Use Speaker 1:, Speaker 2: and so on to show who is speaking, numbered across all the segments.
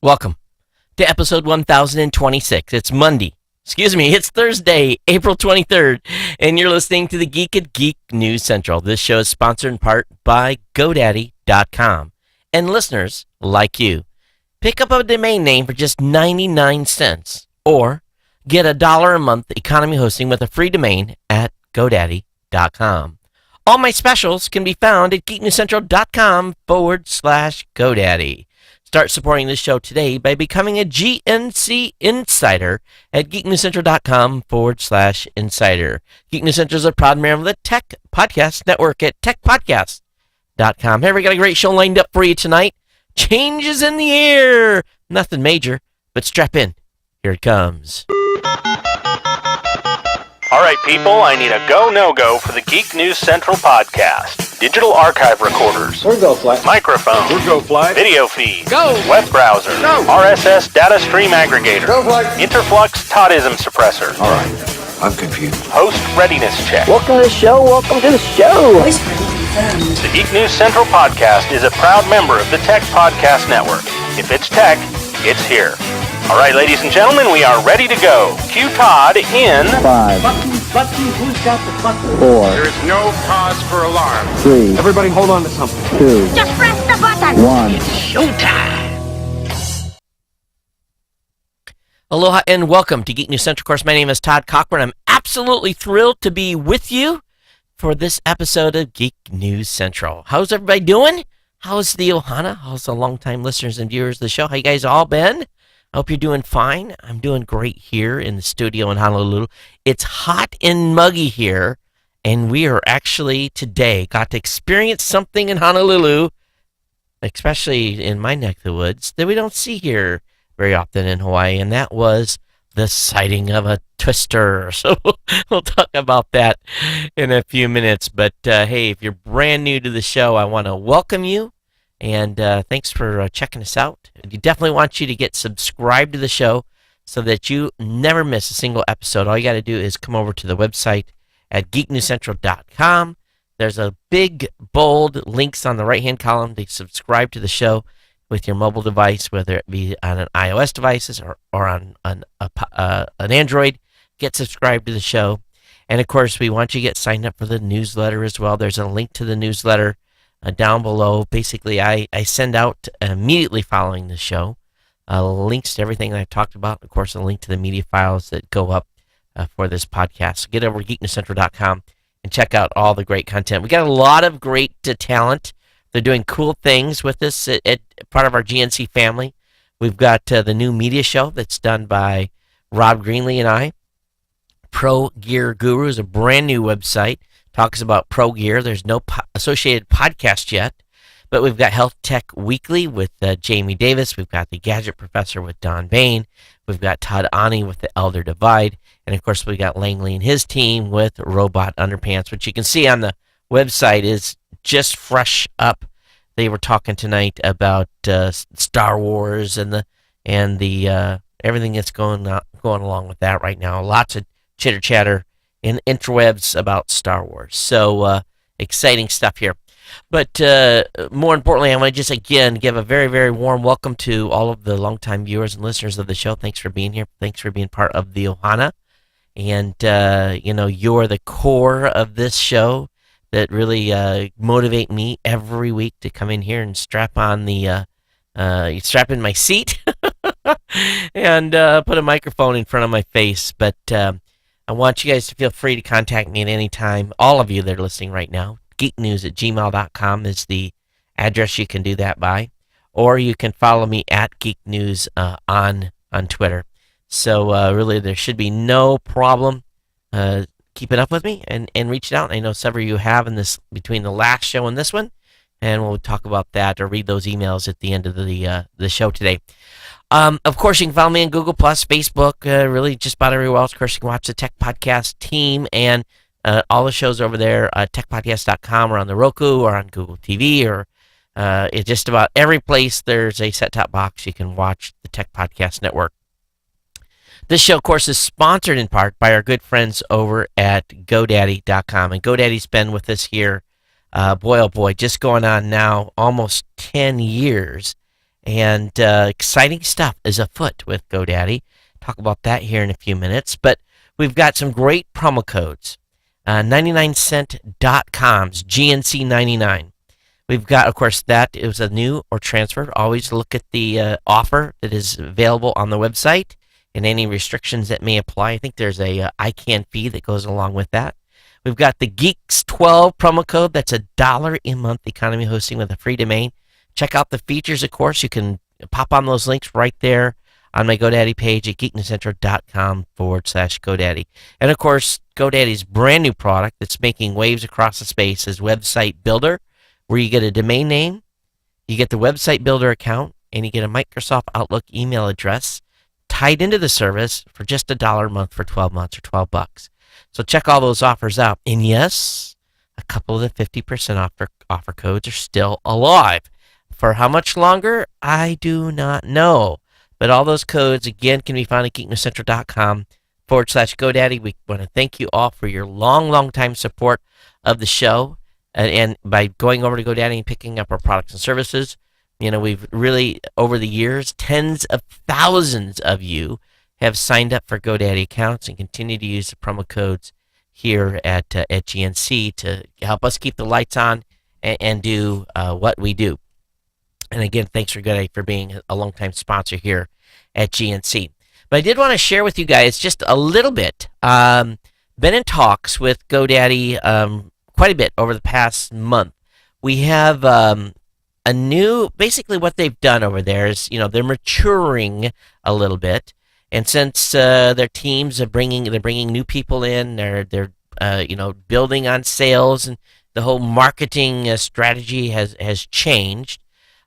Speaker 1: Welcome to episode 1026. It's Monday. It's Thursday, April 23rd, and you're listening to the Geek at Geek News Central. This show is sponsored in part by GoDaddy.com. And listeners like you, pick up a domain name for just 99 cents or get $1 a month economy hosting with a free domain at GoDaddy.com. All my specials can be found at geeknewscentral.com/GoDaddy. Start supporting this show today by becoming a GNC insider at geeknewscentral.com/insider. Geek News Central is a proud member of the Tech Podcast Network at techpodcast.com. Hey, we got a great show lined up for you tonight. Changes in the air. Nothing major, but strap in. Here it comes.
Speaker 2: All right, people, I need a go, no-go for the Geek News Central podcast. Digital archive recorders.
Speaker 3: We're go fly.
Speaker 2: Microphone.
Speaker 3: We're go fly.
Speaker 2: Video feed.
Speaker 3: Go.
Speaker 2: Web browser.
Speaker 3: Go.
Speaker 2: RSS data stream aggregator.
Speaker 3: Go fly.
Speaker 2: Interflux Toddism suppressor.
Speaker 3: All right, I'm confused.
Speaker 2: Host readiness check.
Speaker 4: Welcome to the show. Welcome to the show.
Speaker 2: The Geek News Central podcast is a proud member of the Tech Podcast Network. If it's tech, it's here. All right, ladies and gentlemen, we are ready to go. Cue Todd in
Speaker 4: 5,
Speaker 5: Button, who's got the button?
Speaker 4: 4,
Speaker 6: There is no cause for alarm.
Speaker 4: 3,
Speaker 3: Everybody hold on to something.
Speaker 4: 2,
Speaker 5: Just press the button.
Speaker 4: 1.
Speaker 1: Aloha and welcome to Geek News Central. Of course, my name is Todd Cochran. I'm absolutely thrilled to be with you for this episode of Geek News Central. How's everybody doing? How's the Ohana? How's the longtime listeners and viewers of the show? How you guys all been? I hope you're doing fine. I'm doing great here in the studio in Honolulu. It's hot and muggy here, and we are actually today got to experience something in Honolulu, especially in my neck of the woods, that we don't see here very often in Hawaii, and that was the sighting of a twister. So we'll talk about that in a few minutes. But hey, if you're brand new to the show, I want to welcome you. And thanks for checking us out. We definitely want you to get subscribed to the show so that you never miss a single episode. All you got to do is come over to the website at geeknewscentral.com. There's a big, bold links on the right-hand column to subscribe to the show with your mobile device, whether it be on an iOS devices or on an Android. Get subscribed to the show. And, of course, we want you to get signed up for the newsletter as well. There's a link to the newsletter down below. Basically, I send out immediately following the show links to everything that I've talked about. Of course, a link to the media files that go up for this podcast. So get over to geeknewscentral.com and check out all the great content. We got a lot of great talent. They're doing cool things with us at part of our GNC family. We've got the new media show that's done by Rob Greenlee and I. Pro Gear Guru is a brand new website. Talks about pro gear. There's no associated podcast yet, but we've got Health Tech Weekly with Jamie Davis. We've got the Gadget Professor with Don Bain. We've got Todd Ani with the Elder Divide. And, of course, we got Langley and his team with Robot Underpants, which you can see on the website is just fresh up. They were talking tonight about Star Wars and the everything that's going along with that right now. Lots of chitter-chatter in interwebs about Star Wars. So exciting stuff here. But more importantly, I want to just again give a very, very warm welcome to all of the longtime viewers and listeners of the show. Thanks for being here. Thanks for being part of the Ohana. And, you're the core of this show that really motivate me every week to come in here and strap in my seat and put a microphone in front of my face. But I want you guys to feel free to contact me at any time. All of you that are listening right now, geeknews@gmail.com is the address you can do that by. Or you can follow me at geeknews on Twitter. So really there should be no problem keeping up with me and reaching out. I know several of you have in this between the last show and this one. And we'll talk about that or read those emails at the end of the show today. Of course, you can follow me on Google+, Facebook, really just about everywhere else. Of course, you can watch the Tech Podcast team and all the shows over there, techpodcast.com or on the Roku or on Google TV or it's just about every place there's a set-top box. You can watch the Tech Podcast Network. This show, of course, is sponsored in part by our good friends over at GoDaddy.com. And GoDaddy's been with us here, boy, oh boy, just going on now almost 10 years. And exciting stuff is afoot with GoDaddy. Talk about that here in a few minutes. But we've got some great promo codes. 99cent.com's GNC 99. We've got, of course, that it was a new or transfer. Always look at the offer that is available on the website and any restrictions that may apply. I think there's a ICANN fee that goes along with that. We've got the Geeks 12 promo code. That's $1 a month economy hosting with a free domain. Check out the features, of course. You can pop on those links right there on my GoDaddy page at geeknewscentral.com/GoDaddy. And, of course, GoDaddy's brand new product that's making waves across the space is Website Builder, where you get a domain name, you get the Website Builder account, and you get a Microsoft Outlook email address tied into the service for just $1 a month for 12 months or $12. So check all those offers out. And yes, a couple of the 50% offer codes are still alive. For how much longer? I do not know. But all those codes, again, can be found at geeknewscentral.com/GoDaddy. We want to thank you all for your long time support of the show. And by going over to GoDaddy and picking up our products and services, we've really, over the years, tens of thousands of you have signed up for GoDaddy accounts and continue to use the promo codes here at GNC to help us keep the lights on and do what we do. And again, thanks for GoDaddy for being a longtime sponsor here at GNC. But I did want to share with you guys just a little bit. Been in talks with GoDaddy quite a bit over the past month. We have a new, basically what they've done over there is, they're maturing a little bit, and since their teams are bringing new people in, they're building on sales, and the whole marketing strategy has changed.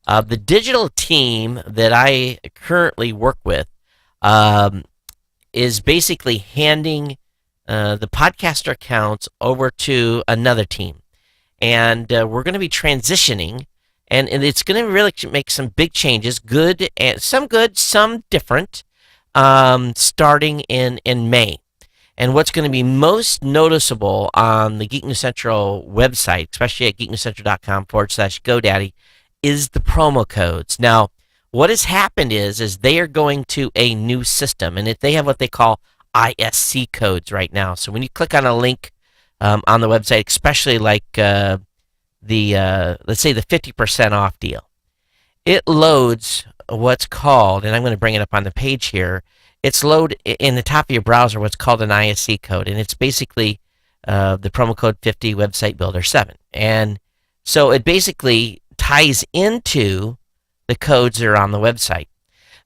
Speaker 1: The digital team that I currently work with is basically handing the podcaster accounts over to another team. And we're going to be transitioning, and it's going to really make some big changes, good, some different, starting in May. And what's going to be most noticeable on the Geek News Central website, especially at geeknewscentral.com/GoDaddy, is the promo codes. Now, what has happened is they are going to a new system, and they have what they call ISC codes right now. So when you click on a link on the website, especially like let's say the 50% off deal, it loads what's called, and I'm going to bring it up on the page here, it's load in the top of your browser what's called an ISC code, and it's basically the promo code 50 Website Builder 7. And so it basically ties into the codes that are on the website.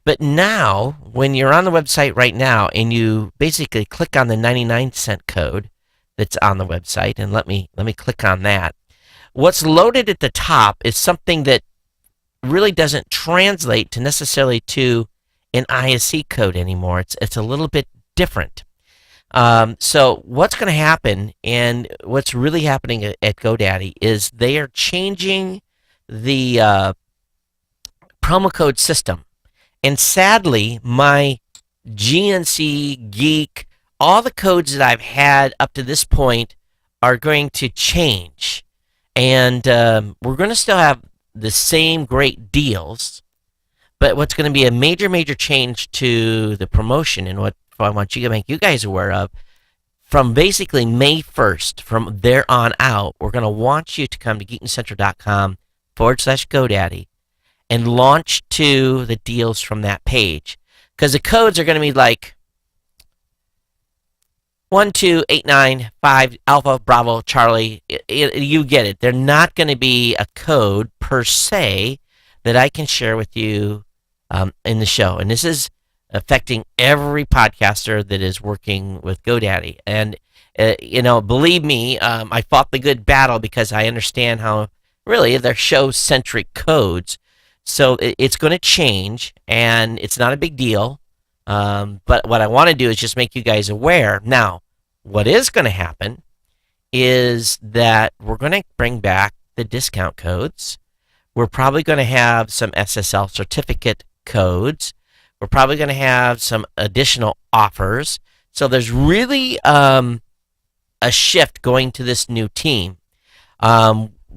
Speaker 1: But now, when you're on the website right now and you basically click on the 99-cent code that's on the website, and let me click on that, what's loaded at the top is something that really doesn't translate to necessarily to an ISC code anymore. It's a little bit different. So what's going to happen, and what's really happening at GoDaddy, is they are changing the promo code system. And sadly, my GNC, Geek, all the codes that I've had up to this point are going to change. And we're going to still have the same great deals, but what's going to be a major change to the promotion, and what I want you to make you guys aware of, from basically May 1st, from there on out, we're going to want you to come to geeknewscentral.com/GoDaddy and launch to the deals from that page. Because the codes are going to be like 12895 Alpha Bravo Charlie. You get it. They're not going to be a code per se that I can share with you in the show. And this is affecting every podcaster that is working with GoDaddy. And, believe me, I fought the good battle because I understand how really they're show-centric codes. So it's going to change, and it's not a big deal. But what I want to do is just make you guys aware. Now, what is going to happen is that we're going to bring back the discount codes. We're probably going to have some SSL certificate codes. We're probably going to have some additional offers. So there's really a shift going to this new team.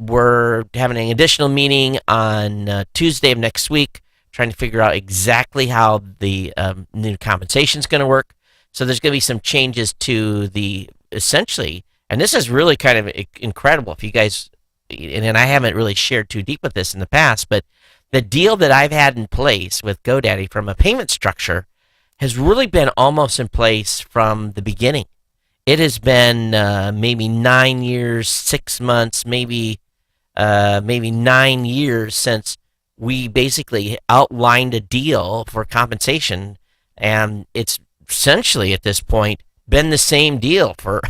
Speaker 1: We're having an additional meeting on Tuesday of next week trying to figure out exactly how the new compensation is going to work. So there's going to be some changes to the essentially, and this is really kind of incredible. If you guys, and I haven't really shared too deep with this in the past, but the deal that I've had in place with GoDaddy from a payment structure has really been almost in place from the beginning. It has been maybe 9 years, 6 months, maybe 9 years since we basically outlined a deal for compensation, and it's essentially at this point been the same deal for,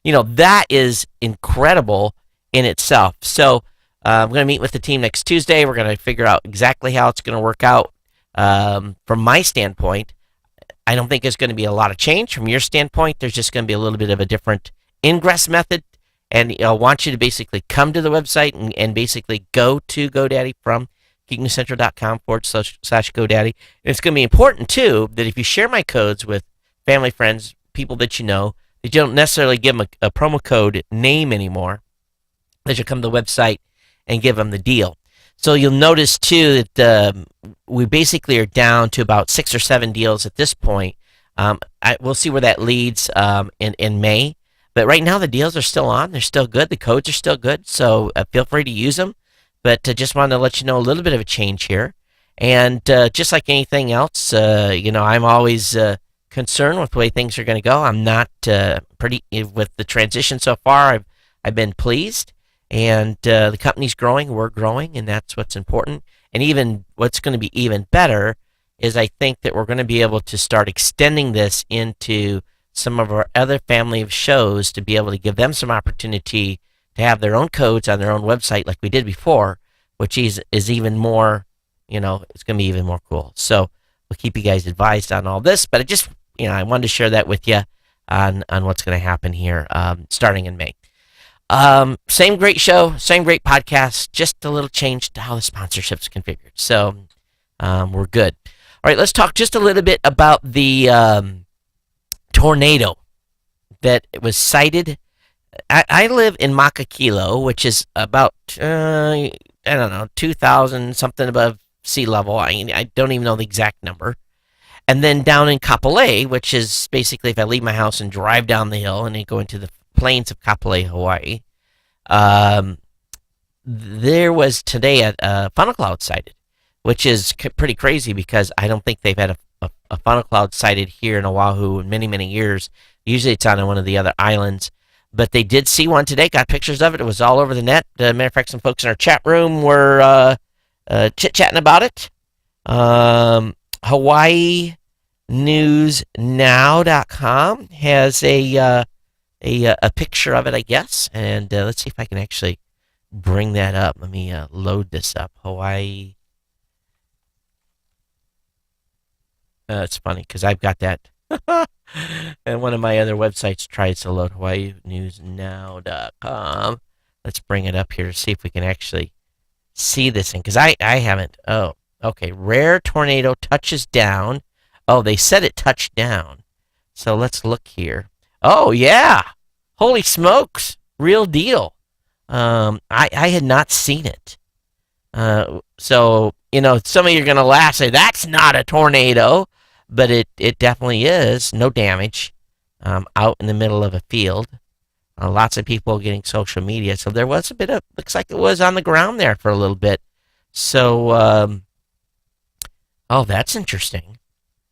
Speaker 1: that is incredible in itself. So I'm going to meet with the team next Tuesday. We're going to figure out exactly how it's going to work out. From my standpoint, I don't think there's going to be a lot of change. From your standpoint, there's just going to be a little bit of a different ingress method. And I want you to basically come to the website and basically go to GoDaddy from geeknewscentral.com/GoDaddy. And it's going to be important, too, that if you share my codes with family, friends, people that you know, that you don't necessarily give them a promo code name anymore, that you come to the website and give them the deal. So you'll notice, too, that we basically are down to about 6 or 7 deals at this point. We'll see where that leads in May. But right now, the deals are still on. They're still good. The codes are still good. So feel free to use them. But just wanted to let you know a little bit of a change here. And just like anything else, I'm always concerned with the way things are going to go. I'm not with the transition so far. I've been pleased. And the company's growing, we're growing, and that's what's important. And even what's going to be even better is I think that we're going to be able to start extending this into some of our other family of shows to be able to give them some opportunity to have their own codes on their own website like we did before, which is even more, it's going to be even more cool. So we'll keep you guys advised on all this, but I wanted to share that with you on what's going to happen here starting in May. Same great show, same great podcast, just a little change to how the sponsorship's configured. So we're good. All right, let's talk just a little bit about the tornado that was sighted. I live in Makakilo, which is about, 2,000 something above sea level. I don't even know the exact number. And then down in Kapolei, which is basically if I leave my house and drive down the hill and then go into the plains of Kapolei, Hawaii, there was today a funnel cloud sighted, which is pretty crazy because I don't think they've had a funnel cloud sighted here in Oahu in many, many years. Usually it's on one of the other islands. But they did see one today, got pictures of it. It was all over the net. Matter of fact, some folks in our chat room were chit-chatting about it. HawaiiNewsNow.com has a picture of it, I guess. And let's see if I can actually bring that up. Let me load this up. Hawaii. It's funny because I've got that. And one of my other websites tries to load HawaiiNewsNow.com. Let's bring it up here to see if we can actually see this thing. Because I haven't. Oh, okay. Rare tornado touches down. Oh, they said it touched down. So let's look here. Oh, yeah. Holy smokes. Real deal. I had not seen it. So, some of you are going to laugh, say, that's not a tornado. But it definitely is. No damage. Out in the middle of a field. Lots of people getting social media. So there was a bit of, looks like it was on the ground there for a little bit. So, that's interesting.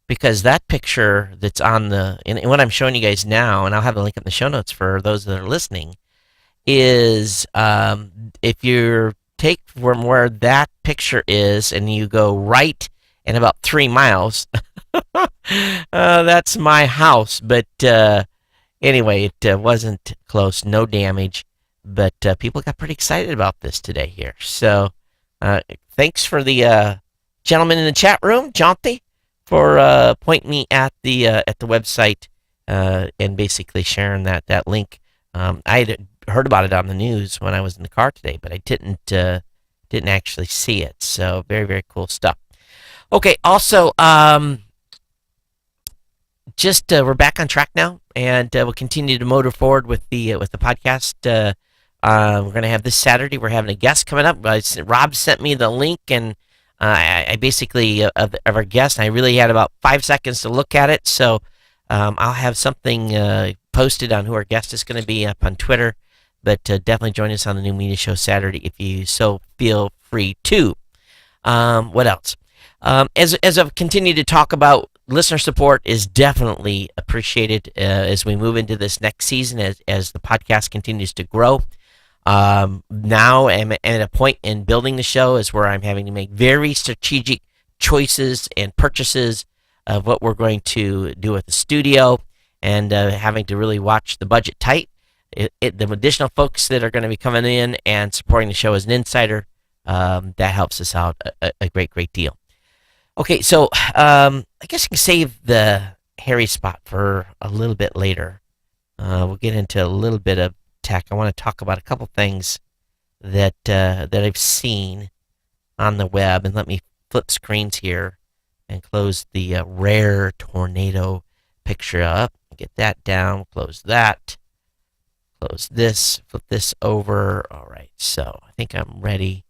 Speaker 1: Because that picture that's on and what I'm showing you guys now, and I'll have a link in the show notes for those that are listening, is if you take from where that picture is and you go right and about 3 miles, that's my house. But anyway, it wasn't close, no damage. But people got pretty excited about this today here. So thanks for the gentleman in the chat room, Jonty, for pointing me at the website and basically sharing that link. I had heard about it on the news when I was in the car today, but I didn't actually see it. So very, very cool stuff. Okay, also, we're back on track now, and we'll continue to motor forward with the podcast. We're going to have this Saturday. We're having a guest coming up. Rob sent me the link, and I basically, of our guest, I really had about 5 seconds to look at it, so I'll have something posted on who our guest is going to be up on Twitter, but definitely join us on the New Media Show Saturday if you so feel free to. What else? As I've continued to talk about, listener support is definitely appreciated as we move into this next season, as the podcast continues to grow. Now I'm at a point in building the show is where I'm having to make very strategic choices and purchases of what we're going to do with the studio, and having to really watch the budget tight. The additional folks that are going to be coming in and supporting the show as an insider, that helps us out a great deal. Okay, so I guess I can save the hairy spot for a little bit later. We'll get into a little bit of tech. I want to talk about a couple things that I've seen on the web, and let me flip screens here and close the rare tornado picture up. Get that down. Close that. Close this. Flip this over. All right. So I think I'm ready.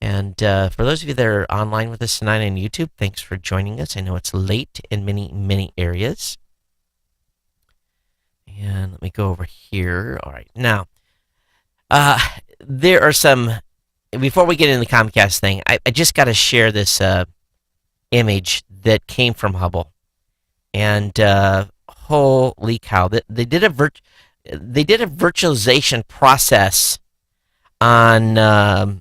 Speaker 1: And for those of you that are online with us tonight on YouTube, thanks for joining us. I know it's late in many areas. And let me go over here. All right. Now, there are some, before we get into the Comcast thing, I just got to share this image that came from Hubble. And holy cow, they did a virtualization process on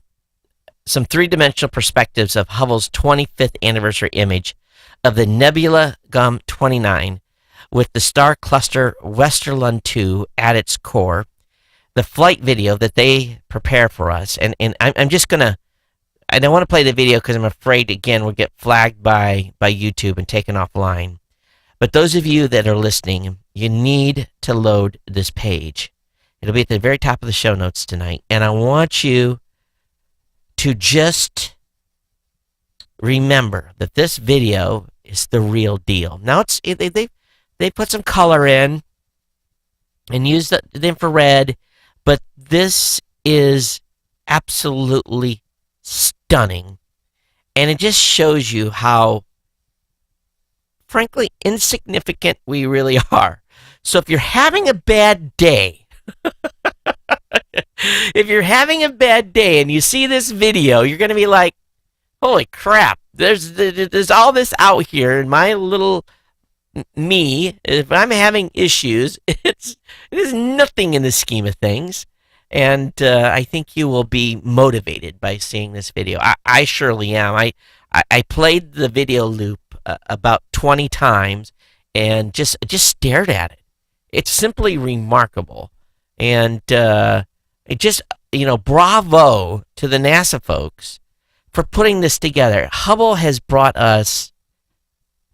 Speaker 1: some three-dimensional perspectives of Hubble's 25th anniversary image of the nebula GUM 29 with the star cluster Westerlund 2 at its core. The flight video that they prepare for us, and I'm just gonna, I don't want to play the video because I'm afraid again we'll get flagged by YouTube and taken offline. But those of you that are listening, you need to load this page. It'll be at the very top of the show notes tonight, and I want you to just remember that this video is the real deal. Now they put some color in and use the infrared, but this is absolutely stunning, and it just shows you how, frankly, insignificant we really are. So if you're having a bad day, if you're having a bad day and you see this video, you're going to be like, holy crap, there's all this out here, and my little me, if I'm having issues, it is nothing in the scheme of things. And I think you will be motivated by seeing this video. I surely am. I played the video loop about 20 times and just stared at it. It's simply remarkable. And it just, bravo to the NASA folks for putting this together. Hubble has brought us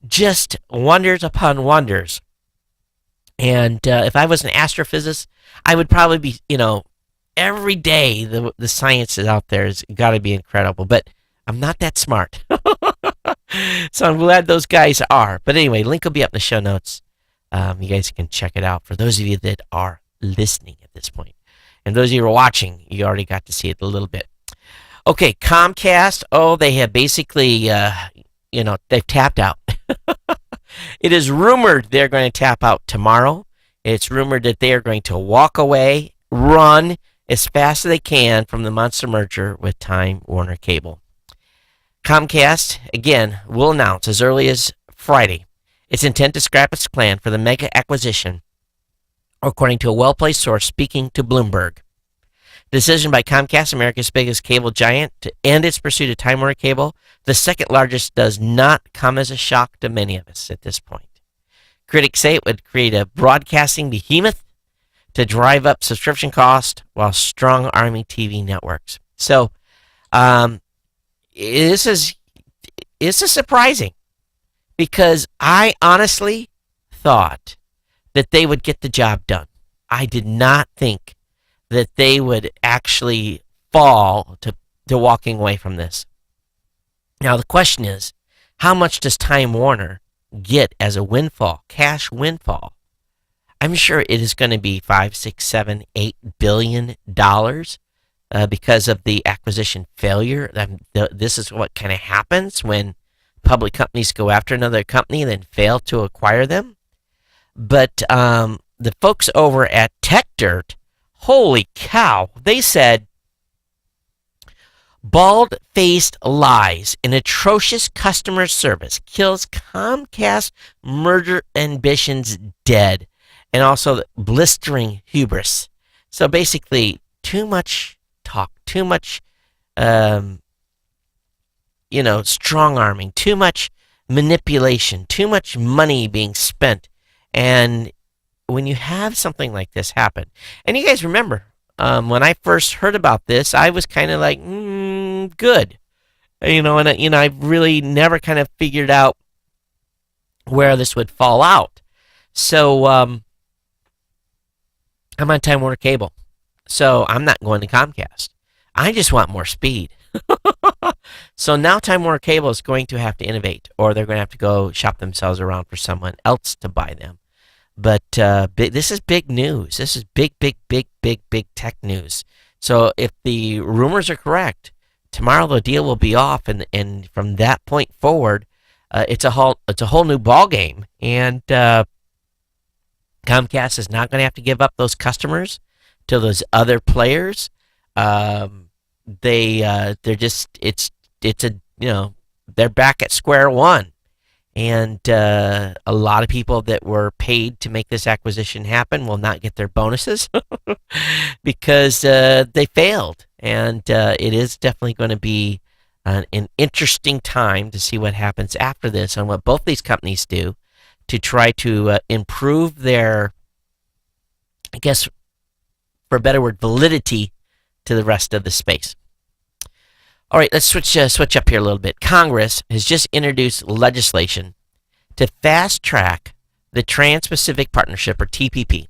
Speaker 1: just wonders upon wonders. And if I was an astrophysicist, I would probably be, every day the science is out there has got to be incredible. But I'm not that smart. So I'm glad those guys are. But anyway, link will be up in the show notes. You guys can check it out for those of you that are listening at this point. And those of you who are watching, you already got to see it a little bit. Okay, Comcast. Oh, they have basically, they've tapped out. It is rumored they're going to tap out tomorrow. It's rumored that they are going to walk away, run as fast as they can from the monster merger with Time Warner Cable. Comcast, again, will announce as early as Friday its intent to scrap its plan for the mega acquisition, according to a well-placed source speaking to Bloomberg. The decision by Comcast, America's biggest cable giant, to end its pursuit of Time Warner Cable, the second largest, does not come as a shock to many of us at this point. Critics say it would create a broadcasting behemoth to drive up subscription cost while strong arming TV networks. So, this is surprising, because I honestly thought that they would get the job done. I did not think that they would actually fall to walking away from this. Now the question is, how much does Time Warner get as a windfall, cash windfall? I'm sure it is going to be $5, $6, $7, $8 billion. because of the acquisition failure. This is what kind of happens when public companies go after another company and then fail to acquire them. But the folks over at TechDirt, holy cow, they said, bald-faced lies and atrocious customer service kills Comcast merger ambitions dead, and also blistering hubris. So basically, too much talk, too much, strong-arming, too much manipulation, too much money being spent. And when you have something like this happen, and you guys remember, when I first heard about this, I was kind of like, good. I really never kind of figured out where this would fall out. So I'm on Time Warner Cable. So I'm not going to Comcast. I just want more speed. So now Time Warner Cable is going to have to innovate, or they're going to have to go shop themselves around for someone else to buy them. But this is big news. This is big tech news. So if the rumors are correct, tomorrow the deal will be off, and from that point forward, it's a whole new ball game. And Comcast is not going to have to give up those customers to those other players. They're back at square one. And a lot of people that were paid to make this acquisition happen will not get their bonuses because they failed. And it is definitely going to be an interesting time to see what happens after this and what both these companies do to try to improve their, I guess, for a better word, validity to the rest of the space. All right, let's switch up here a little bit. Congress has just introduced legislation to fast-track the Trans-Pacific Partnership, or TPP.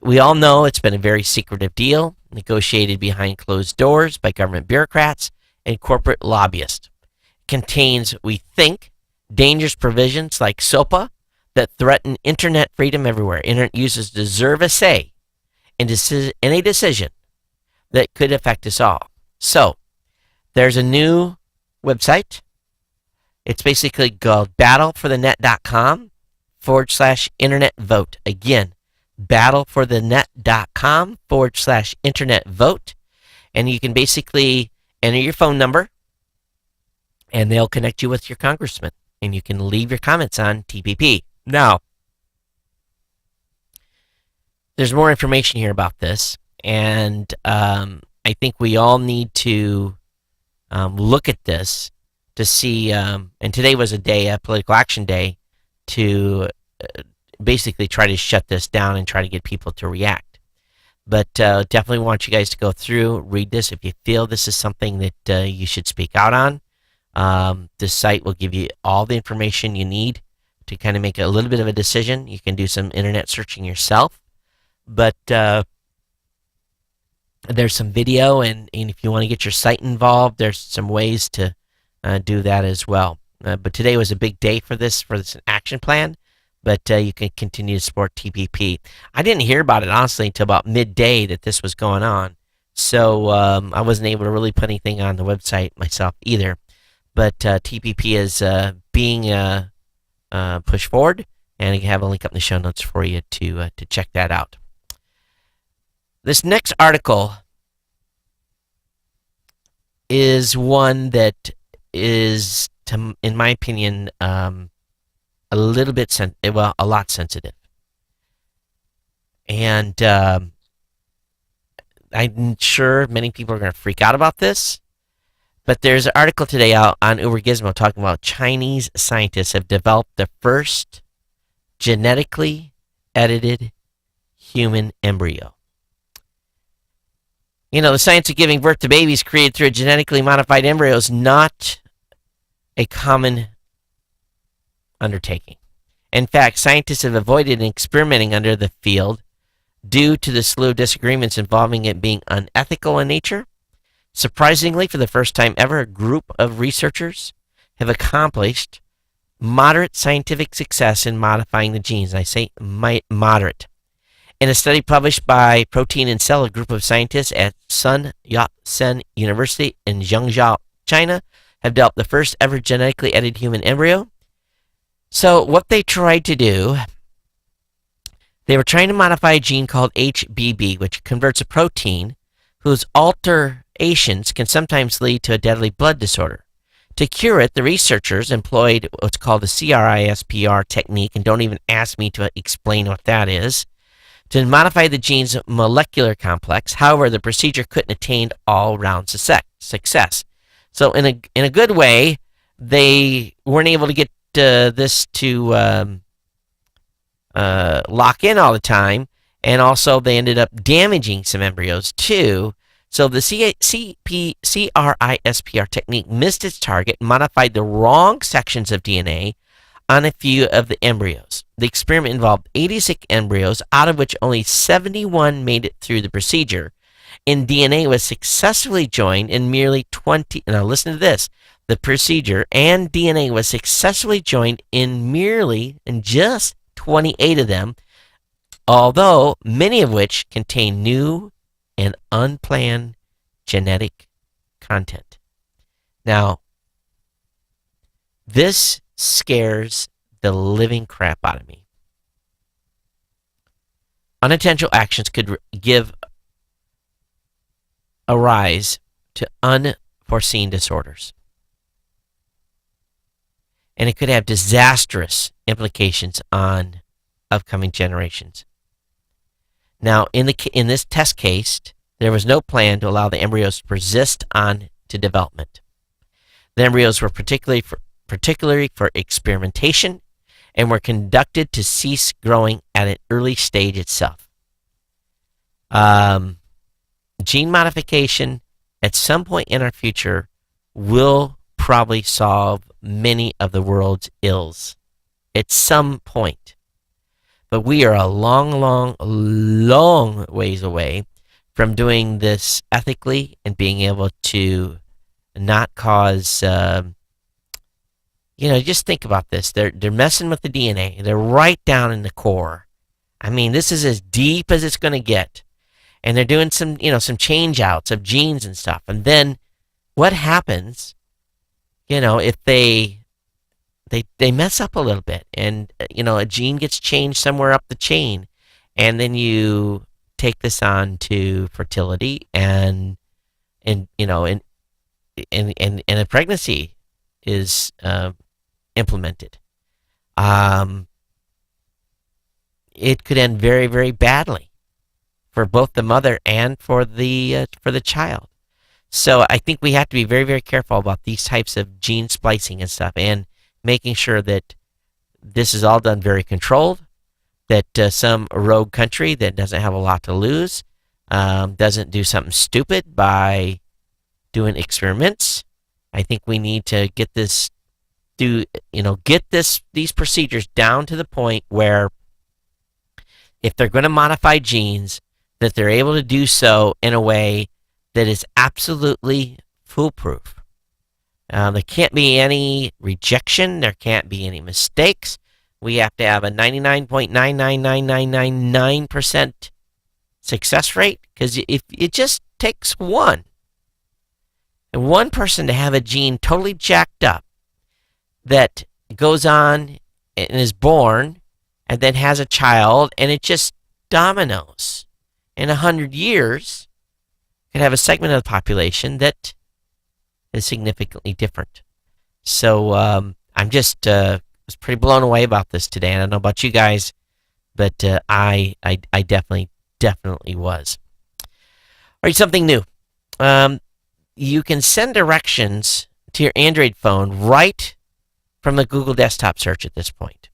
Speaker 1: We all know it's been a very secretive deal, negotiated behind closed doors by government bureaucrats and corporate lobbyists. It contains, we think, dangerous provisions like SOPA that threaten internet freedom everywhere. Internet users deserve a say in any decision that could affect us all. So, there's a new website. It's basically called battleforthenet.com/internet vote. Again, battleforthenet.com/internet vote. And you can basically enter your phone number, and they'll connect you with your congressman. And you can leave your comments on TPP. Now, there's more information here about this. And I think we all need to look at this to see, and today was a political action day, to basically try to shut this down and try to get people to react. But definitely want you guys to go through, read this. If you feel this is something that you should speak out on, this site will give you all the information you need to kind of make a little bit of a decision. You can do some internet searching yourself. But there's some video, and if you want to get your site involved, there's some ways to do that as well. But today was a big day for this action plan, but you can continue to support TPP. I didn't hear about it, honestly, until about midday that this was going on. So I wasn't able to really put anything on the website myself either. But TPP is being pushed forward, and I have a link up in the show notes for you to check that out. This next article is one that is, in my opinion, a little bit a lot sensitive, and I'm sure many people are going to freak out about this. But there's an article today out on Uber Gizmo talking about Chinese scientists have developed the first genetically edited human embryo. The science of giving birth to babies created through a genetically modified embryo is not a common undertaking. In fact, scientists have avoided experimenting under the field due to the slew of disagreements involving it being unethical in nature. Surprisingly, for the first time ever, a group of researchers have accomplished moderate scientific success in modifying the genes. I say moderate. In a study published by Protein and Cell, a group of scientists at Sun Yat-sen University in Zhengzhou, China, have developed the first ever genetically edited human embryo. So what they tried to do, they were trying to modify a gene called HBB, which converts a protein whose alterations can sometimes lead to a deadly blood disorder. To cure it, the researchers employed what's called the CRISPR technique, and don't even ask me to explain what that is, to modify the gene's molecular complex. However, the procedure couldn't attain all-round success. So in a good way, they weren't able to get this to lock in all the time, and also they ended up damaging some embryos too. So the CRISPR technique missed its target and modified the wrong sections of DNA on a few of the embryos. The experiment involved 86 embryos, out of which only 71 made it through the procedure, and DNA was successfully joined in merely 20. Now listen to this. The procedure and DNA was successfully joined in just 28 of them, although many of which contain new and unplanned genetic content. Now, this scares the living crap out of me. Unintentional actions could give a rise to unforeseen disorders, and it could have disastrous implications on upcoming generations. Now, in this test case, there was no plan to allow the embryos to persist on to development. The embryos were particularly for experimentation and were conducted to cease growing at an early stage itself. Gene modification at some point in our future will probably solve many of the world's ills at some point. But we are a long, long, long ways away from doing this ethically and being able to not cause... just think about this. They're messing with the DNA. They're right down in the core. I mean, this is as deep as it's going to get. And they're doing some change outs of genes and stuff. And then what happens, if they mess up a little bit and, a gene gets changed somewhere up the chain, and then you take this on to fertility and a pregnancy is implemented. It could end very, very badly for both the mother and for the child. So I think we have to be very, very careful about these types of gene splicing and stuff, and making sure that this is all done very controlled, that some rogue country that doesn't have a lot to lose doesn't do something stupid by doing experiments. I think we need to get these procedures down to the point where if they're going to modify genes, that they're able to do so in a way that is absolutely foolproof. There can't be any rejection. There can't be any mistakes. We have to have a 99.999999% success rate, because if it just takes one person to have a gene totally jacked up that goes on and is born and then has a child, and it just dominoes. In 100 years, you could have a segment of the population that is significantly different. So I'm just was pretty blown away about this today. I don't know about you guys, but I definitely was. All right, something new. You can send directions to your Android phone right from the Google desktop search at this point.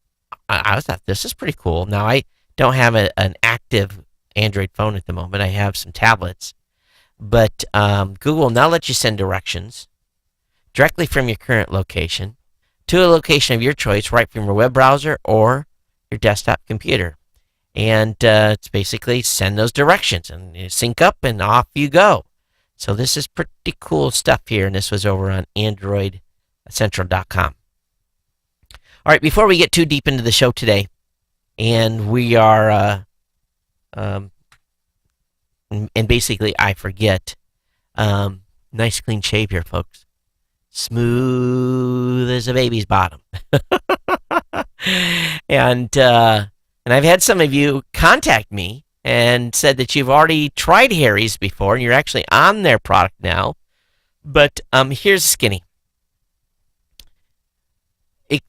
Speaker 1: I thought this is pretty cool. Now, I don't have an active Android phone at the moment. I have some tablets. But Google will now let you send directions directly from your current location to a location of your choice right from your web browser or your desktop computer. And it's basically send those directions and you sync up and off you go. So this is pretty cool stuff here, and this was over on AndroidCentral.com. All right, before we get too deep into the show today, and we are Um, and basically, I forget. Nice clean shave here, folks. Smooth as a baby's bottom. And I've had some of you contact me and said that you've already tried Harry's before and you're actually on their product now. But here's skinny.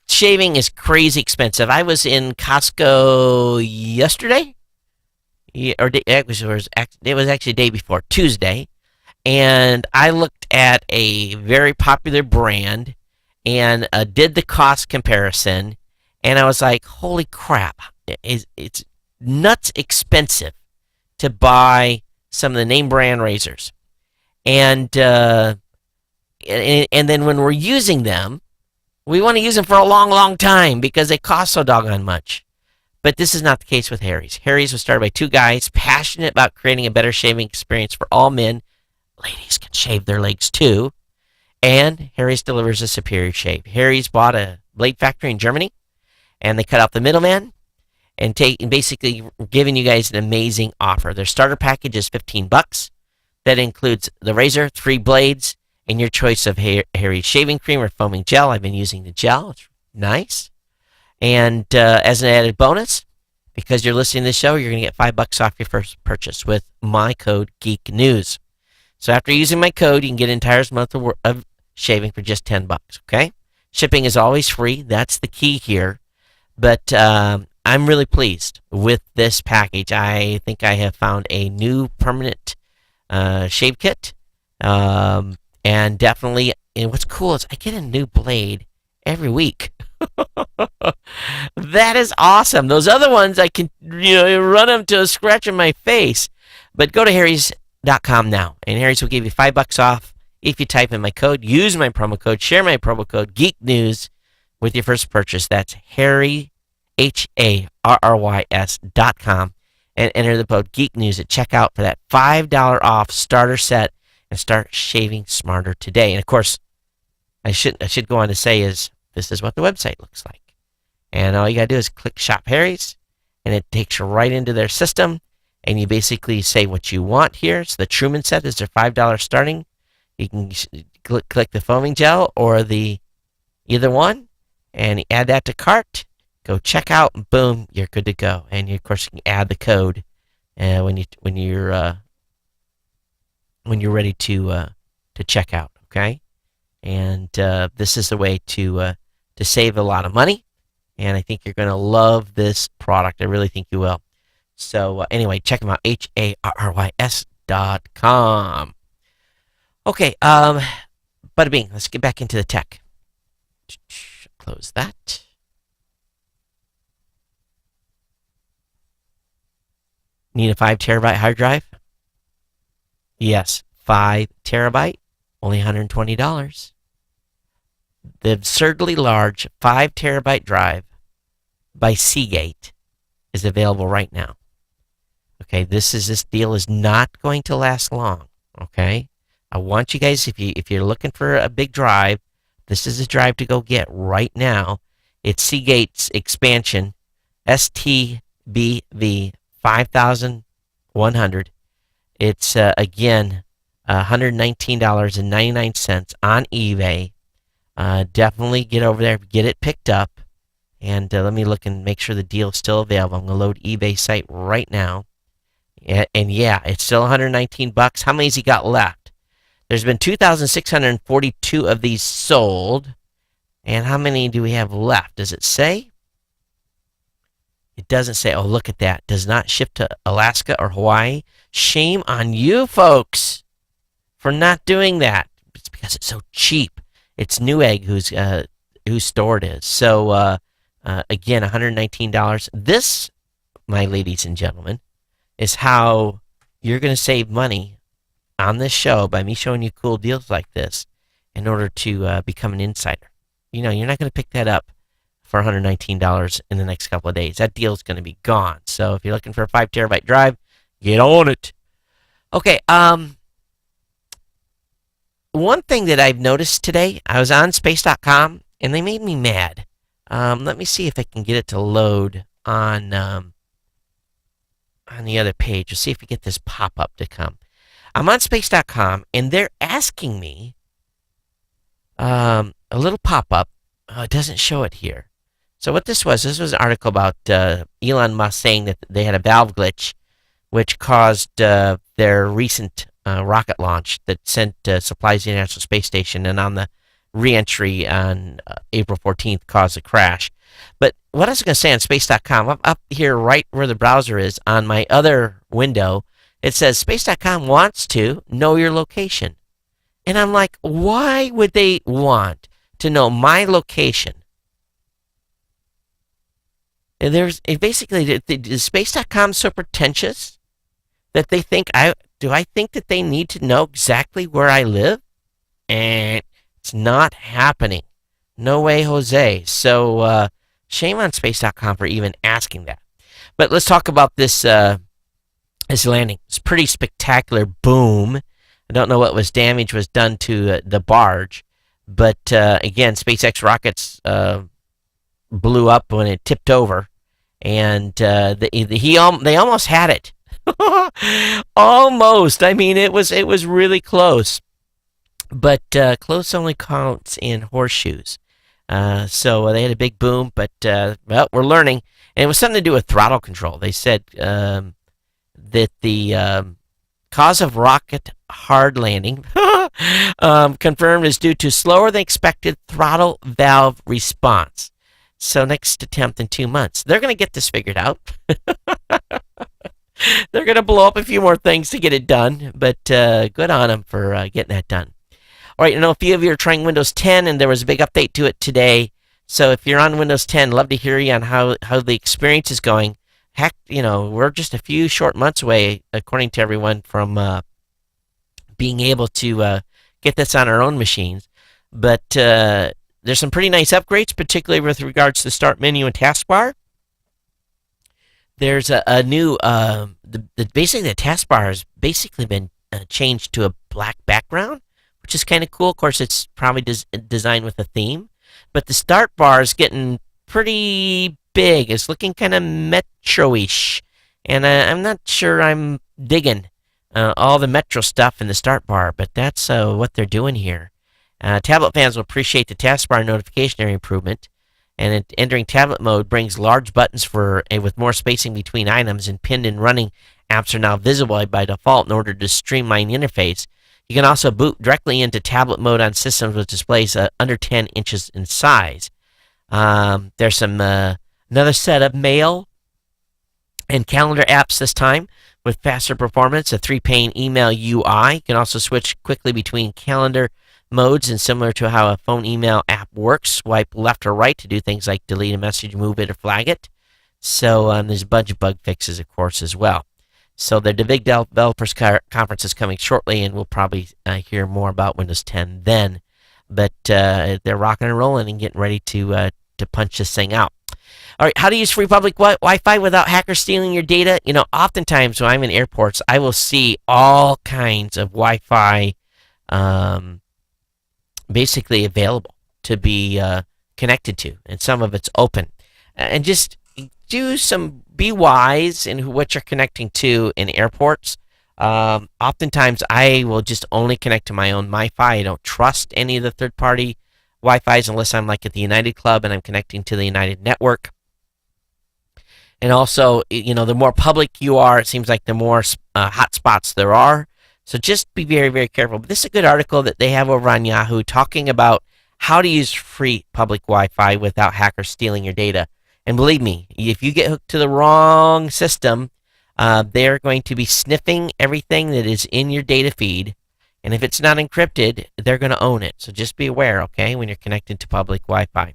Speaker 1: Shaving is crazy expensive. I was in Costco yesterday, it was actually the day before, Tuesday, and I looked at a very popular brand and did the cost comparison, and I was like, holy crap, it's nuts expensive to buy some of the name brand razors. And then when we're using them, we want to use them for a long, long time because they cost so doggone much. But this is not the case with Harry's. Harry's was started by two guys passionate about creating a better shaving experience for all men. Ladies can shave their legs too. And Harry's delivers a superior shave. Harry's bought a blade factory in Germany, and they cut out the middleman and basically giving you guys an amazing offer. Their starter package is $15. That includes the razor, 3 blades, and your choice of Harry's shaving cream or foaming gel. I've been using the gel. It's nice. And as an added bonus, because you're listening to the show, you're going to get $5 off your first purchase with my code Geek News. So after using my code, you can get an entire month of shaving for just $10. Okay, shipping is always free. That's the key here. But I'm really pleased with this package. I think I have found a new permanent shave kit. And definitely, and what's cool is I get a new blade every week. That is awesome. Those other ones, I can run them to a scratch in my face. But go to Harry's.com now, and Harry's will give you $5 off if you type in my code, use my promo code, share my promo code Geek News with your first purchase. That's Harry HARRYS.com, and enter the code Geek News at checkout for that $5 off starter set and start shaving smarter today. And of course, I should go on to say is this is what the website looks like. And all you got to do is click Shop Harry's, and it takes you right into their system, and you basically say what you want here. So the Truman set is their $5 starting. You can click the foaming gel or the either one, and you add that to cart. Go check out, and boom, you're good to go. And of course, you can add the code when you're ready to check out. Okay, and this is the way to save a lot of money. And I think you're going to love this product. I really think you will. So anyway, check them out, HARRYS.com. Okay, bada bing, let's get back into the tech. Close that. Need a 5 terabyte hard drive? Yes, 5 terabyte, only $120. The absurdly large 5 terabyte drive by Seagate is available right now. Okay, this deal is not going to last long. Okay, I want you guys, if you're looking for a big drive, this is a drive to go get right now. It's Seagate's expansion STBV 5100. It's again $119.99 on eBay. Definitely get over there, get it picked up, and let me look and make sure the deal is still available. I'm going to load eBay site right now, and yeah, it's still $119. How many's he got left? There's been 2,642 of these sold, and how many do we have left? Does it say? It doesn't say. Oh, look at that. Does not ship to Alaska or Hawaii. Shame on you folks for not doing that. It's because it's so cheap. It's Newegg whose store it is. So again, $119. This, my ladies and gentlemen, is how you're going to save money on this show by me showing you cool deals like this in order to become an insider. You're not going to pick that up for $119 in the next couple of days. That deal's going to be gone. So if you're looking for a 5 terabyte drive, get on it. Okay, one thing that I've noticed today, I was on space.com, and they made me mad. Let me see if I can get it to load on on the other page. We'll see if we get this pop-up to come. I'm on space.com, and they're asking me a little pop-up. It doesn't show it here. So what this was an article about Elon Musk saying that they had a valve glitch, which caused their recent rocket launch that sent supplies to the International Space Station, and on the re-entry on April 14th caused a crash. But what I was going to say on space.com, up here right where the browser is on my other window, it says space.com wants to know your location. And I'm like, why would they want to know my location? And basically, is space.com so pretentious that they think I think that they need to know exactly where I live? And it's not happening. No way, Jose. So shame on space.com for even asking that. But let's talk about this landing. It's pretty spectacular. Boom. I don't know what damage was done to the barge, but again, SpaceX rockets blew up when it tipped over, and they almost had it. Almost. I mean, it was really close, but close only counts in horseshoes. So they had a big boom, but well, we're learning, and it was something to do with throttle control. They said that the cause of rocket hard landing confirmed is due to slower than expected throttle valve response. So next attempt in 2 months. They're going to get this figured out. They're going to blow up a few more things to get it done, but good on them for getting that done. All right, a few of you are trying Windows 10, and there was a big update to it today. So if you're on Windows 10, love to hear you on how the experience is going. Heck, we're just a few short months away, according to everyone, from being able to get this on our own machines. But there's some pretty nice upgrades, particularly with regards to the Start menu and taskbar. There's a new, basically the taskbar has basically been changed to a black background, which is kind of cool. Of course, it's probably designed with a theme. But the Start bar is getting pretty big. It's looking kind of Metro-ish. And I'm not sure I'm digging all the Metro stuff in the Start bar, but that's what they're doing here. Tablet fans will appreciate the taskbar notification area improvement. And entering tablet mode brings large buttons with more spacing between items, and pinned and running apps are now visible by default in order to streamline the interface. You can also boot directly into tablet mode on systems with displays under 10 inches in size. There's some another set of mail and calendar apps this time with faster performance, a 3-pane email UI. You can also switch quickly between calendar modes, and similar to how a phone email app works, swipe left or right to do things like delete a message, move it, or flag it. So there's a bunch of bug fixes, of course, as well. So the Big Developers Conference is coming shortly, and we'll probably hear more about Windows 10 then. But they're rocking and rolling and getting ready to punch this thing out. All right, how to use free public Wi-Fi without hackers stealing your data? Oftentimes when I'm in airports, I will see all kinds of Wi-Fi basically available to be connected to, and some of it's open. And just be wise in what you're connecting to in airports. Oftentimes I will just only connect to my own Wi-Fi. I don't trust any of the third-party Wi-Fis unless I'm like at the United Club and I'm connecting to the United network. And also, the more public you are, it seems like the more hotspots there are. So just be very, very careful. But this is a good article that they have over on Yahoo talking about how to use free public Wi-Fi without hackers stealing your data. And believe me, if you get hooked to the wrong system, they're going to be sniffing everything that is in your data feed. And if it's not encrypted, they're going to own it. So just be aware, okay, when you're connected to public Wi-Fi.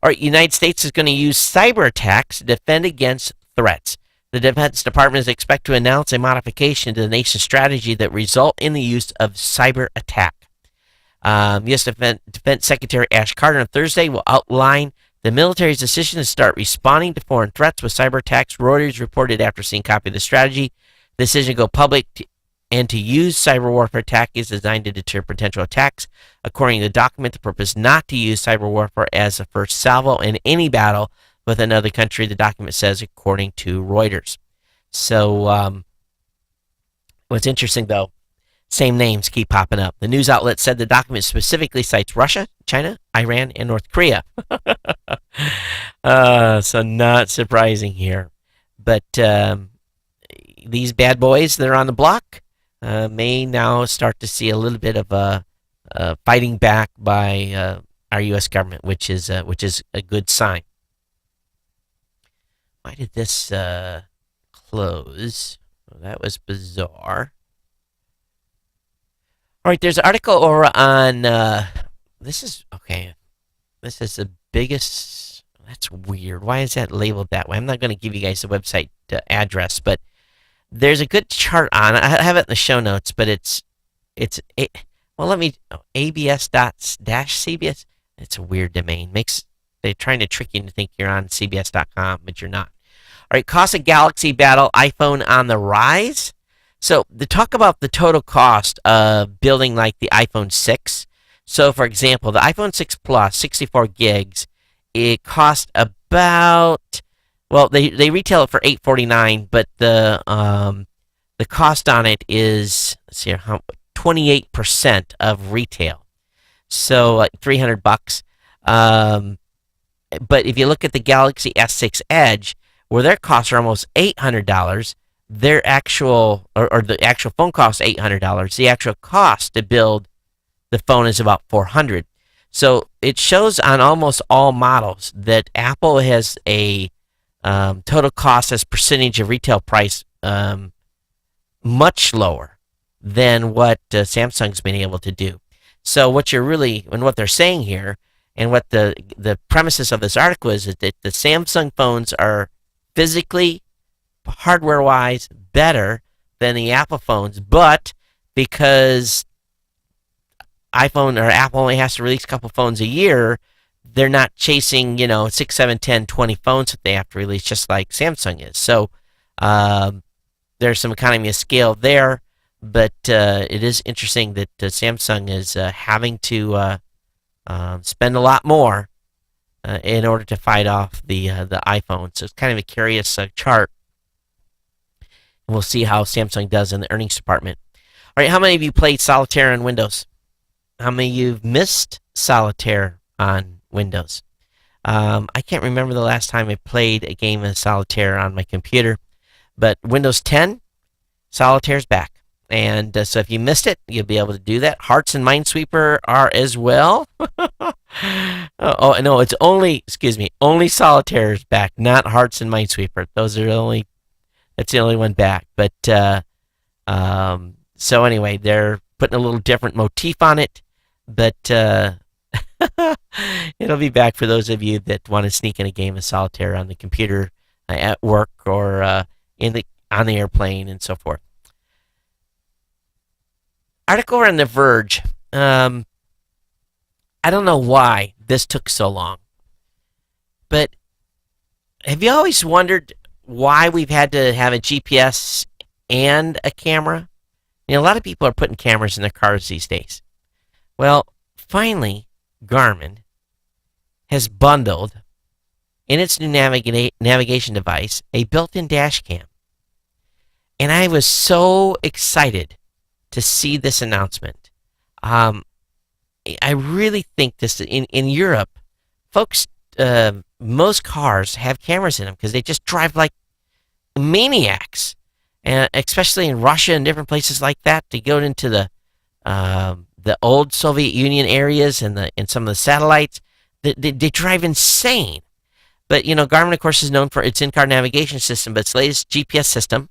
Speaker 1: All right, United States is going to use cyber attacks to defend against threats. The Defense Department is expected to announce a modification to the nation's strategy that result in the use of cyber attack. U.S. Defense Secretary Ash Carter on Thursday will outline the military's decision to start responding to foreign threats with cyber attacks. Reuters reported after seeing a copy of the strategy. The decision to go public and to use cyber warfare attack is designed to deter potential attacks. According to the document, the purpose not to use cyber warfare as a first salvo in any battle with another country, the document says, according to Reuters. So what's interesting, though, same names keep popping up. The news outlet said the document specifically cites Russia, China, Iran, and North Korea. So not surprising here. But these bad boys that are on the block may now start to see a little bit of fighting back by our U.S. government, which is a good sign. Why did this close? Well, that was bizarre. All right, there's an article over on. This is okay. This is the biggest. That's weird. Why is that labeled that way? I'm not going to give you guys the website address, but there's a good chart on it. I have it in the show notes, but well, let me abs.-cbs. It's a weird domain. They're trying to trick you to think you're on cbs.com, but you're not. All right, cost of Galaxy battle, iPhone on the rise. So to talk about the total cost of building like the iPhone 6. So for example, the iPhone 6 Plus, 64 gigs, it costs about, well, they retail it for $849, but the cost on it is, let's see here, 28% of retail. So like $300. But if you look at the Galaxy S6 Edge, where their costs are almost $800, their actual, or the actual phone costs $800. The actual cost to build the phone is about $400. So it shows on almost all models that Apple has a total cost as percentage of retail price much lower than what Samsung's been able to do. So what they're saying here, and what the premises of this article is that the Samsung phones are physically, hardware-wise, better than the Apple phones, but because iPhone or Apple only has to release a couple phones a year, they're not chasing 6, 7, 10, 20 phones that they have to release, just like Samsung is. So there's some economy of scale there, but it is interesting that Samsung is having to spend a lot more in order to fight off the iPhone. So it's kind of a curious chart. And we'll see how Samsung does in the earnings department. All right, how many of you played Solitaire on Windows? How many of you have missed Solitaire on Windows? I can't remember the last time I played a game of Solitaire on my computer, but Windows 10, Solitaire's back. And so if you missed it, you'll be able to do that. Hearts and Minesweeper are as well. Oh, no, it's only Solitaire is back, not Hearts and Minesweeper. That's the only one back. But so anyway, they're putting a little different motif on it, but it'll be back for those of you that want to sneak in a game of Solitaire on the computer at work or on the airplane and so forth. Article on The Verge. I don't know why this took so long, but have you always wondered why we've had to have a GPS and a camera? A lot of people are putting cameras in their cars these days. Well, finally, Garmin has bundled in its new navigation device a built-in dash cam. And I was so excited to see this announcement. I really think this, in Europe, folks, most cars have cameras in them because they just drive like maniacs. And especially in Russia and different places like that, to go into the old Soviet Union areas and some of the satellites, they drive insane. But Garmin, of course, is known for its in-car navigation system, but its latest GPS system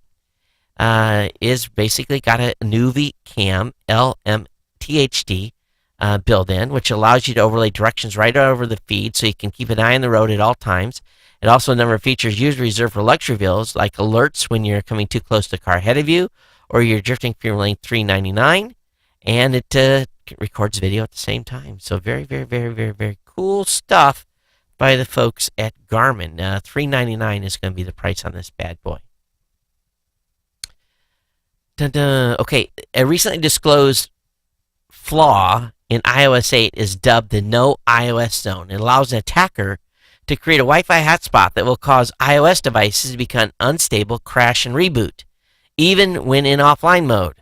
Speaker 1: is basically got a Nuvi Cam LMTHD built-in, which allows you to overlay directions right over the feed, so you can keep an eye on the road at all times. It also a number of features usually reserved for luxury vehicles, like alerts when you're coming too close to the car ahead of you, or you're drifting from lane 399, and it records video at the same time. So very, very, very, very, very cool stuff by the folks at Garmin. $399 is going to be the price on this bad boy. Dun-dun. Okay, a recently disclosed flaw in iOS 8 is dubbed the No iOS Zone. It allows an attacker to create a Wi-Fi hotspot that will cause iOS devices to become unstable, crash, and reboot, even when in offline mode.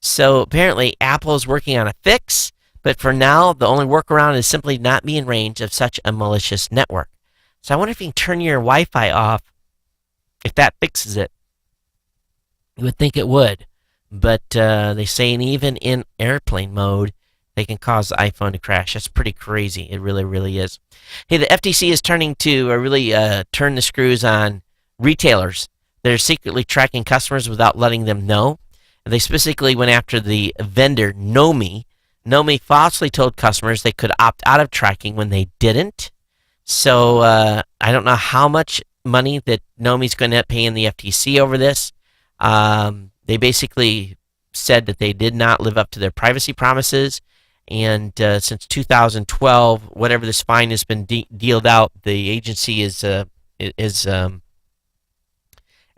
Speaker 1: So apparently Apple is working on a fix, but for now, the only workaround is simply not be in range of such a malicious network. So I wonder if you can turn your Wi-Fi off, if that fixes it. You would think it would, but they say even in airplane mode, they can cause the iPhone to crash. That's pretty crazy. It really, really is. Hey, the FTC is turning to really turn the screws on retailers that are secretly tracking customers without letting them know. And they specifically went after the vendor Nomi. Nomi falsely told customers they could opt out of tracking when they didn't. So I don't know how much money that Nomi's going to end up paying the FTC over this. They basically said that they did not live up to their privacy promises. And since 2012, whatever this fine has been dealed out, the agency is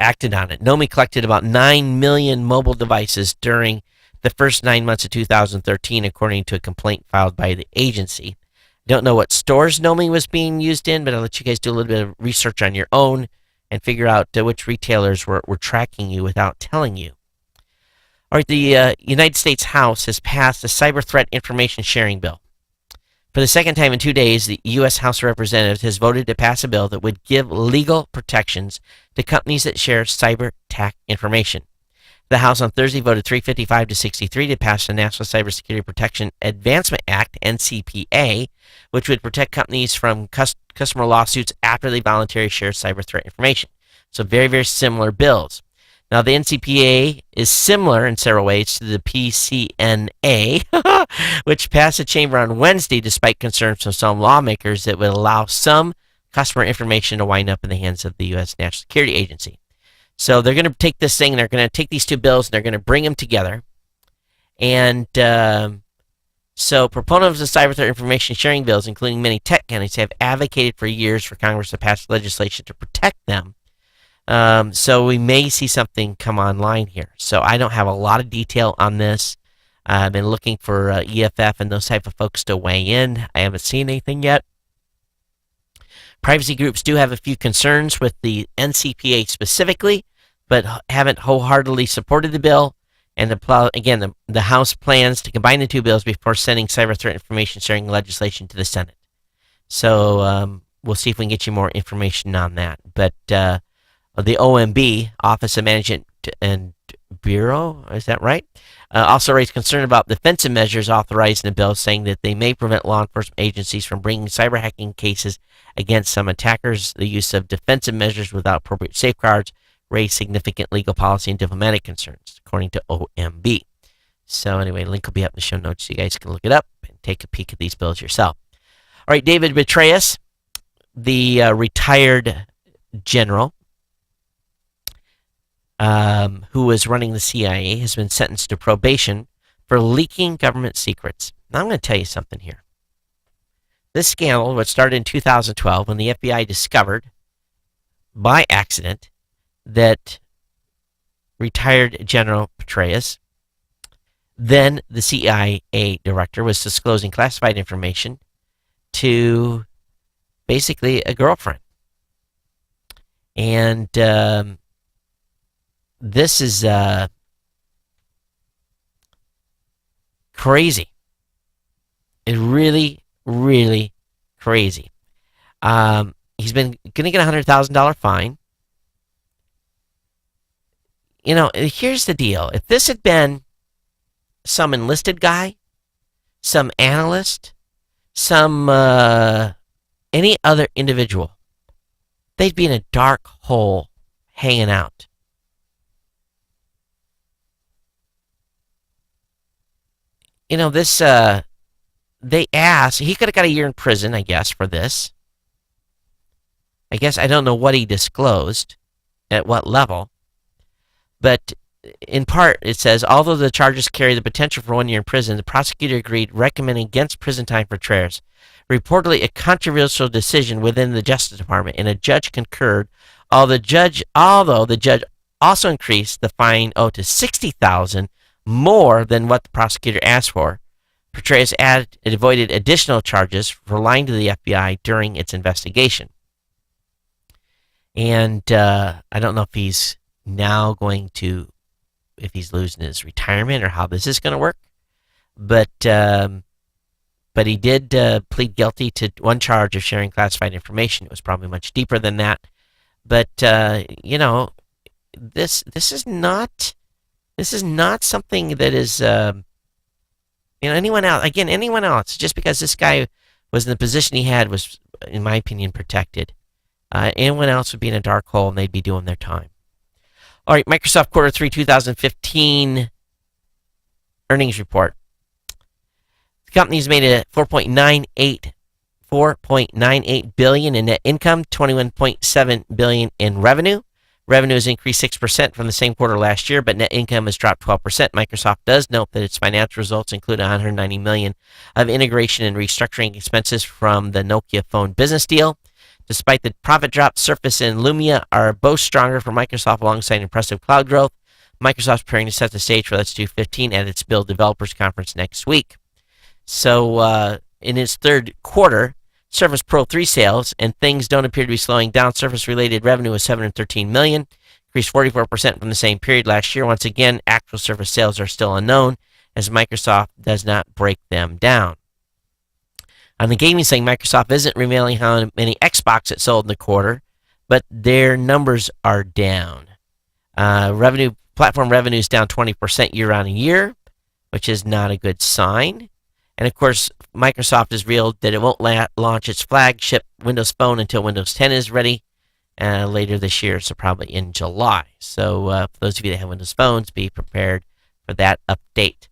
Speaker 1: acted on it. Nomi collected about 9 million mobile devices during the first 9 months of 2013, according to a complaint filed by the agency. Don't know what stores Nomi was being used in, but I'll let you guys do a little bit of research on your own and figure out which retailers were tracking you without telling you. All right, the United States House has passed a cyber threat information sharing bill. For the second time in 2 days, the U.S. House of Representatives has voted to pass a bill that would give legal protections to companies that share cyber attack information. The House on Thursday voted 355 to 63 to pass the National Cybersecurity Protection Advancement Act, NCPA, which would protect companies from customer lawsuits after they voluntarily share cyber threat information. So very, very similar bills. Now, the NCPA is similar in several ways to the PCNA, which passed the chamber on Wednesday despite concerns from some lawmakers that would allow some customer information to wind up in the hands of the U.S. National Security Agency. So they're going to take this thing, they're going to take these two bills, and they're going to bring them together. And so proponents of cyber threat information sharing bills, including many tech companies, have advocated for years for Congress to pass legislation to protect them. So we may see something come online here. So I don't have a lot of detail on this. I've been looking for EFF and those type of folks to weigh in. I haven't seen anything yet. Privacy groups do have a few concerns with the NCPA specifically, but haven't wholeheartedly supported the bill. And the House plans to combine the two bills before sending cyber threat information sharing legislation to the Senate. So we'll see if we can get you more information on that. But the OMB, Office of Management and Bureau, is that right? Also raised concern about defensive measures authorized in the bill, saying that they may prevent law enforcement agencies from bringing cyber hacking cases against some attackers. The use of defensive measures without appropriate safeguards raise significant legal policy and diplomatic concerns, according to OMB. So anyway, link will be up in the show notes so you guys can look it up and take a peek at these bills yourself. All right, David Petraeus, the retired general who was running the CIA, has been sentenced to probation for leaking government secrets. Now I'm going to tell you something here. This scandal, which started in 2012 when the FBI discovered by accident that retired General Petraeus, then the CIA director, was disclosing classified information to basically a girlfriend. And this is crazy. It's really, really crazy. He's been going to get a $100,000 fine. You know, here's the deal. If this had been some enlisted guy, some analyst, some any other individual, they'd be in a dark hole hanging out. You know, this, they asked, he could have got a year in prison, I guess, for this. I guess I don't know what he disclosed, at what level. But in part, it says, although the charges carry the potential for 1 year in prison, the prosecutor agreed, recommending against prison time for Petraeus. Reportedly, a controversial decision within the Justice Department, and a judge concurred, although the judge also increased the fine to $60,000, more than what the prosecutor asked for. Petraeus avoided additional charges for lying to the FBI during its investigation. And I don't know if he's now if he's losing his retirement or how this is going to work. But he did plead guilty to one charge of sharing classified information. It was probably much deeper than that. But this is not something that is anyone else. Just because this guy was in the position he had was, in my opinion, protected. Anyone else would be in a dark hole and they'd be doing their time. All right, Microsoft Quarter 3 2015 earnings report. The company's made a $4.98 billion in net income, $21.7 billion in revenue. Revenue has increased 6% from the same quarter last year, but net income has dropped 12%. Microsoft does note that its financial results include $190 million of integration and restructuring expenses from the Nokia phone business deal. Despite the profit drop, Surface and Lumia are both stronger for Microsoft alongside impressive cloud growth. Microsoft's preparing to set the stage for Let's Do 15 at its Build Developers Conference next week. So in its third quarter, Surface Pro 3 sales, and things don't appear to be slowing down. Surface-related revenue was $713 million, increased 44% from the same period last year. Once again, actual Surface sales are still unknown, as Microsoft does not break them down. On the gaming side, Microsoft isn't revealing how many Xbox it sold in the quarter, but their numbers are down. Platform revenue is down 20% year on year, which is not a good sign. And of course, Microsoft has revealed that it won't launch its flagship Windows Phone until Windows 10 is ready later this year, so probably in July. So for those of you that have Windows Phones, be prepared for that update.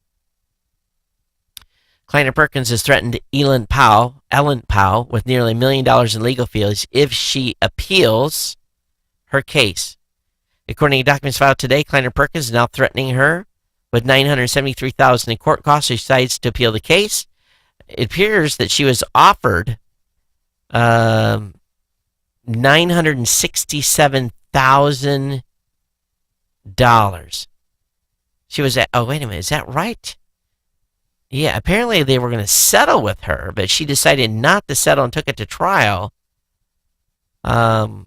Speaker 1: Kleiner Perkins has threatened Ellen Powell with nearly $1 million in legal fees if she appeals her case. According to documents filed today, Kleiner Perkins is now threatening her with $973,000 in court costs. She decides to appeal the case. It appears that she was offered $967,000. She was at, oh, wait a minute, is that right? Yeah, apparently they were going to settle with her, but she decided not to settle and took it to trial. Kleiner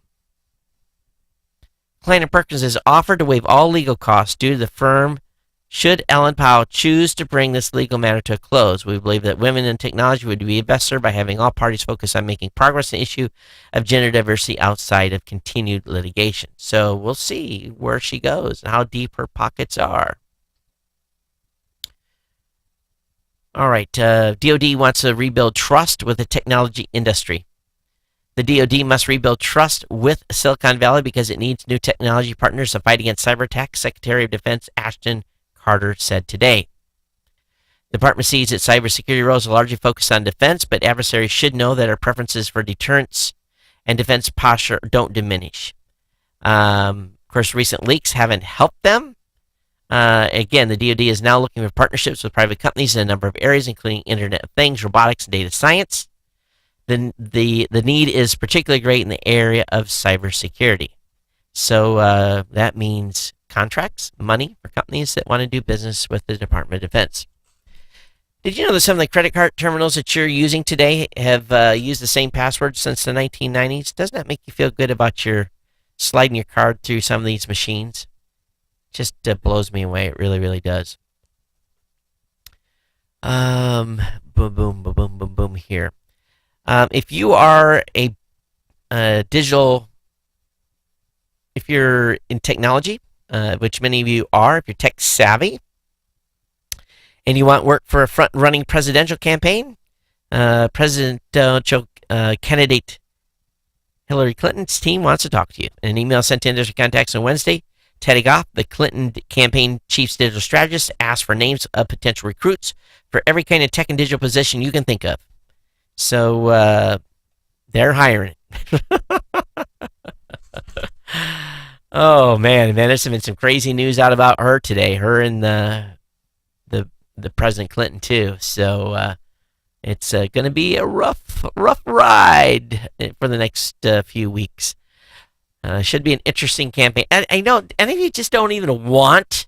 Speaker 1: Perkins has offered to waive all legal costs due to the firm should Ellen Powell choose to bring this legal matter to a close. We believe that women in technology would be best served by having all parties focus on making progress in the issue of gender diversity outside of continued litigation. So we'll see where she goes and how deep her pockets are. All right, DoD wants to rebuild trust with the technology industry. The DoD must rebuild trust with Silicon Valley because it needs new technology partners to fight against cyber attacks, Secretary of Defense Ashton Carter said today. The department sees its cybersecurity roles are largely focused on defense, but adversaries should know that our preferences for deterrence and defense posture don't diminish. Of course, recent leaks haven't helped them. Again, the DoD is now looking for partnerships with private companies in a number of areas, including Internet of Things, robotics, and data science. The need is particularly great in the area of cybersecurity. So that means contracts, money for companies that want to do business with the Department of Defense. Did you know that some of the credit card terminals that you're using today have used the same password since the 1990s? Doesn't that make you feel good about your sliding your card through some of these machines? Just blows me away. It really, really does. Boom, boom, boom, boom, boom, boom here. If you are a digital, if you're in technology, which many of you are, if you're tech savvy, and you want work for a front-running presidential campaign, presidential candidate Hillary Clinton's team wants to talk to you. In an email sent to industry contacts on Wednesday, Teddy Goff, the Clinton campaign chief's digital strategist, asked for names of potential recruits for every kind of tech and digital position you can think of. So they're hiring. Oh man, there's been some crazy news out about her today. Her and the President Clinton too. So it's going to be a rough ride for the next few weeks. Should be an interesting campaign. I know any of you just don't even want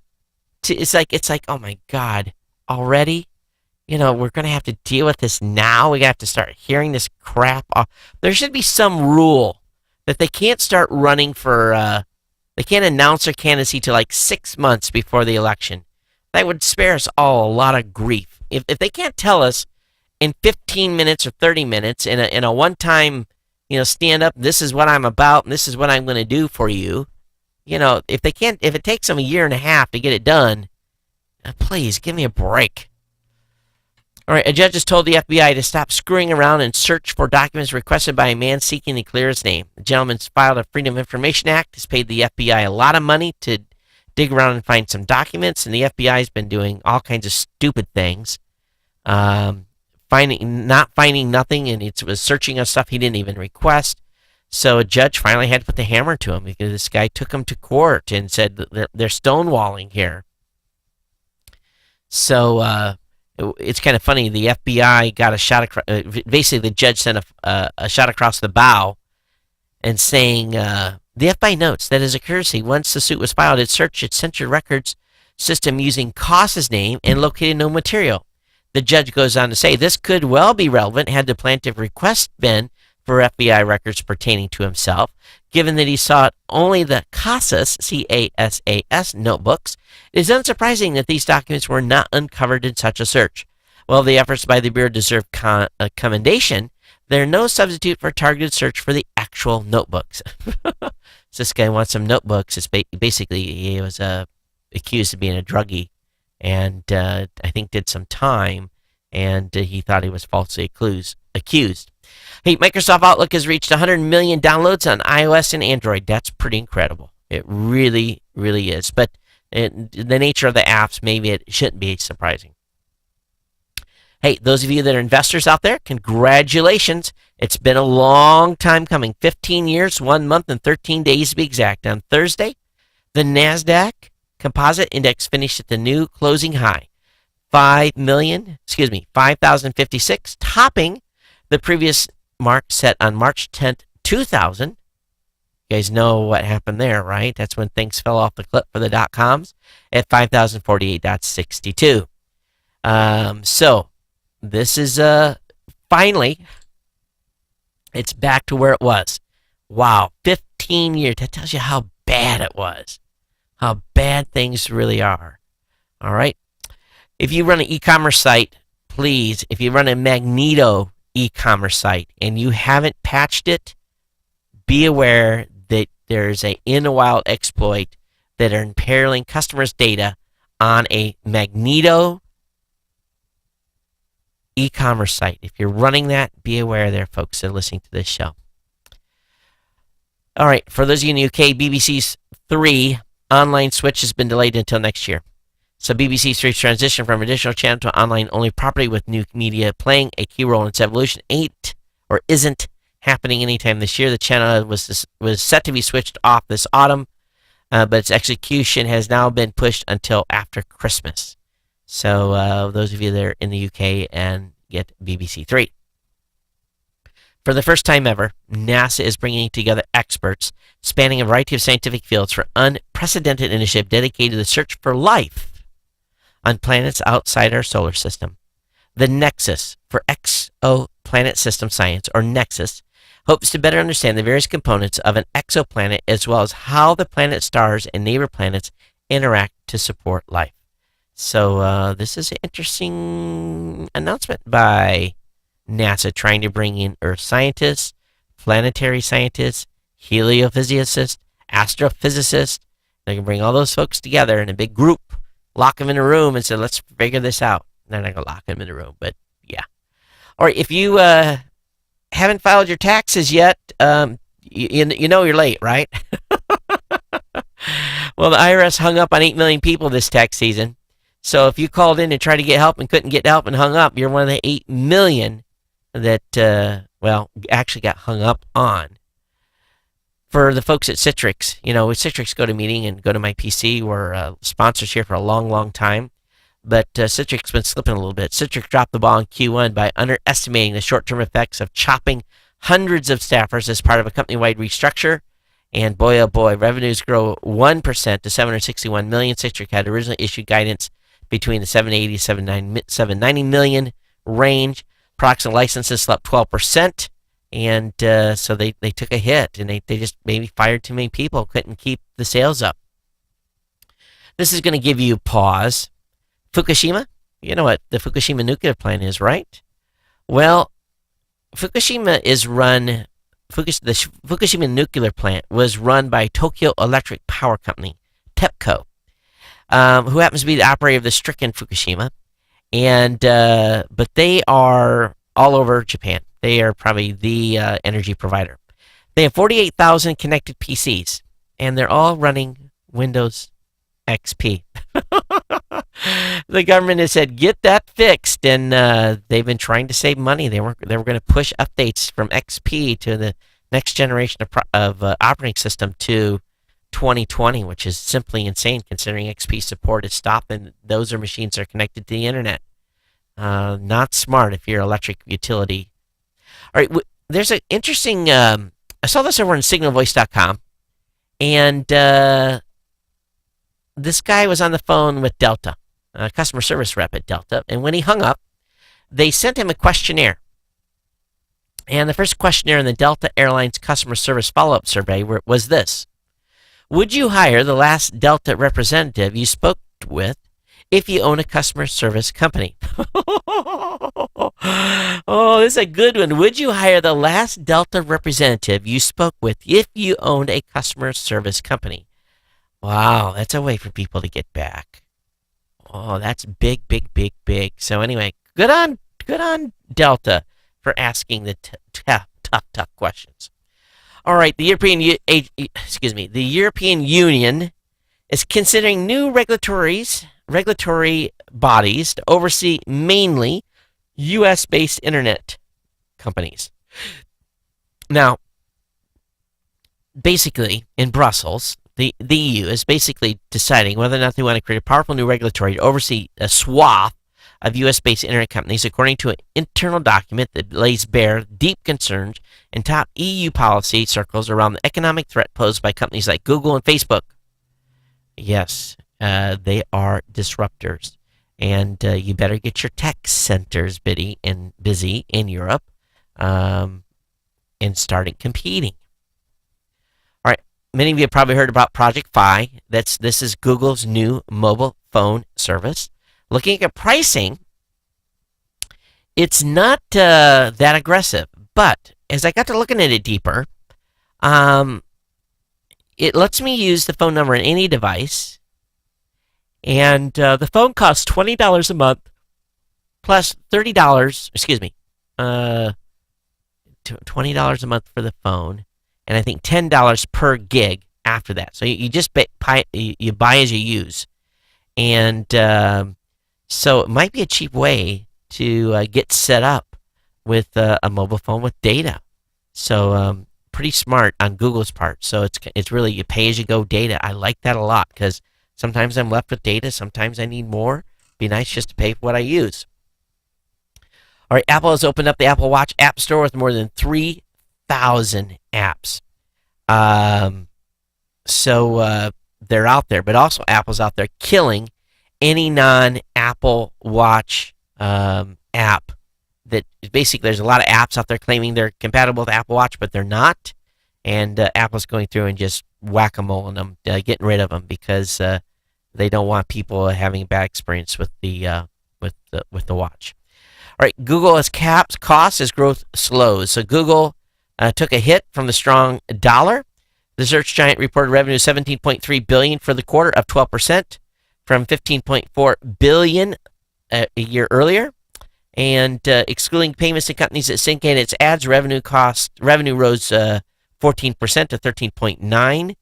Speaker 1: to. It's like oh my God, already. You know, we're going to have to deal with this now. We have to start hearing this crap. There should be some rule that they can't start running for, they can't announce their candidacy till like 6 months before the election. That would spare us all a lot of grief. If they can't tell us in 15 minutes or 30 minutes in a one-time, stand up, this is what I'm about, and this is what I'm going to do for you. If it takes them a year and a half to get it done, please give me a break. All right, a judge has told the FBI to stop screwing around and search for documents requested by a man seeking to clear his name. The gentleman's filed a Freedom of Information Act, has paid the FBI a lot of money to dig around and find some documents, and the FBI has been doing all kinds of stupid things, not finding nothing, and it was searching on stuff he didn't even request. So a judge finally had to put the hammer to him because this guy took him to court and said that they're stonewalling here. So it's kind of funny. The FBI got a shot across. Basically, the judge sent a shot across the bow, and saying the FBI notes that as a courtesy, once the suit was filed, it searched its censored records system using Koss's name and located no material. The judge goes on to say this could well be relevant had the plaintiff request been for FBI records pertaining to himself, given that he sought only the Kossas, C-A-S-A-S, notebooks. It is unsurprising that these documents were not uncovered in such a search. While the efforts by the Bureau deserve commendation, they're no substitute for a targeted search for the actual notebooks. So this guy wants some notebooks. It's basically, he was accused of being a druggie, and I think did some time, and he thought he was falsely accused. Hey, Microsoft Outlook has reached 100 million downloads on iOS and Android. That's pretty incredible. It really, really is. But the nature of the apps, maybe it shouldn't be surprising. Hey, those of you that are investors out there, congratulations. It's been a long time coming. 15 years, 1 month, and 13 days to be exact. On Thursday, the NASDAQ Composite Index finished at the new closing high, 5,056, topping the previous mark set on March 10th, 2000. You guys know what happened there, right? That's when things fell off the cliff for the dot-coms at 5,048.62. So this is finally, it's back to where it was. Wow, 15 years. That tells you how bad it was, how bad things really are. All right. If you run an e-commerce site, please, if you run a Magneto e-commerce site and you haven't patched it, be aware that there's a in a wild exploit that are imperiling customers' data on a Magneto e-commerce site. If you're running that, be aware there, folks that are listening to this show. All right, for those of you in the UK, BBC's 3 online switch has been delayed until next year. So BBC Three's transition from additional channel to online-only property with new media playing a key role in its evolution isn't happening anytime this year. The channel was set to be switched off this autumn, but its execution has now been pushed until after Christmas. So those of you that are in the UK and get BBC Three. For the first time ever, NASA is bringing together experts spanning a variety of scientific fields for unprecedented initiative dedicated to the search for life on planets outside our solar system. The Nexus for Exoplanet System Science, or NEXUS, hopes to better understand the various components of an exoplanet as well as how the planet stars and neighbor planets interact to support life. So this is an interesting announcement by NASA trying to bring in Earth scientists, planetary scientists, heliophysicists, astrophysicists. They can bring all those folks together in a big group, lock them in a room and say, let's figure this out. They're not going to lock them in a room, but yeah. Or if you haven't filed your taxes yet, you know you're late, right? Well, the IRS hung up on 8 million people this tax season. So if you called in and tried to get help and couldn't get help and hung up, you're one of the 8 million that, actually got hung up on. For the folks at Citrix, with Citrix GoToMeeting and GoToMyPC were sponsors here for a long, long time. But Citrix has been slipping a little bit. Citrix dropped the ball in Q1 by underestimating the short-term effects of chopping hundreds of staffers as part of a company-wide restructure. And boy, oh boy, revenues grow 1% to $761 million. Citrix had originally issued guidance between the 780 to 790 million range. Products and licenses slept 12%, And so they took a hit, and they just maybe fired too many people, couldn't keep the sales up. This is going to give you pause. Fukushima, you know what the Fukushima nuclear plant is, right? Well, Fukushima is run. The Fukushima nuclear plant was run by Tokyo Electric Power Company, TEPCO, who happens to be the operator of the stricken Fukushima, and but they are all over Japan. They are probably the energy provider. They have 48,000 connected PCs, and they're all running Windows XP. The government has said, get that fixed, and they've been trying to save money. They were going to push updates from XP to the next generation of operating system to 2020, which is simply insane considering XP support is stopped, and those are machines that are connected to the internet. Not smart if you're electric utility. All right, there's an interesting. I saw this over on signalvoice.com, and this guy was on the phone with Delta, a customer service rep at Delta, and when he hung up, they sent him a questionnaire. And the first questionnaire in the Delta Airlines customer service follow-up survey was this: would you hire the last Delta representative you spoke with if you own a customer service company? Oh, this is a good one. Would you hire the last Delta representative you spoke with if you owned a customer service company? Wow, that's a way for people to get back. Oh, that's big, big, big, big. So anyway, good on Delta for asking the tough questions. All right, the European Union is considering new regulatory bodies to oversee mainly U.S.-based internet companies. Now, basically, in Brussels, the EU is basically deciding whether or not they want to create a powerful new regulatory to oversee a swath of U.S.-based internet companies, according to an internal document that lays bare deep concerns in top EU policy circles around the economic threat posed by companies like Google and Facebook. Yes, they are disruptors, and you better get your tech centers busy in Europe and starting competing. All right, many of you have probably heard about Project Fi. This is Google's new mobile phone service. Looking at pricing, it's not that aggressive, but as I got to looking at it deeper, it lets me use the phone number on any device, and the phone costs $20 a month plus $30. Excuse me, $20 a month for the phone, and I think $10 per gig after that. So you just buy as you use, and so it might be a cheap way to get set up with a mobile phone with data. So pretty smart on Google's part. So it's really you pay as you go data. I like that a lot because sometimes I'm left with data. Sometimes I need more. Be nice just to pay for what I use. All right, Apple has opened up the Apple Watch App Store with more than 3,000 apps. So they're out there, but also Apple's out there killing any non-Apple Watch app. That basically, there's a lot of apps out there claiming they're compatible with Apple Watch, but they're not. And Apple's going through and just whack-a-moling them, getting rid of them because they don't want people having a bad experience with the watch. All right, Google has capped costs as growth slows. So Google took a hit from the strong dollar. The search giant reported revenue of $17.3 billion for the quarter, up 12% from $15.4 billion a year earlier. And excluding payments to companies that syndicate its ads, revenue rose 14% to $13.9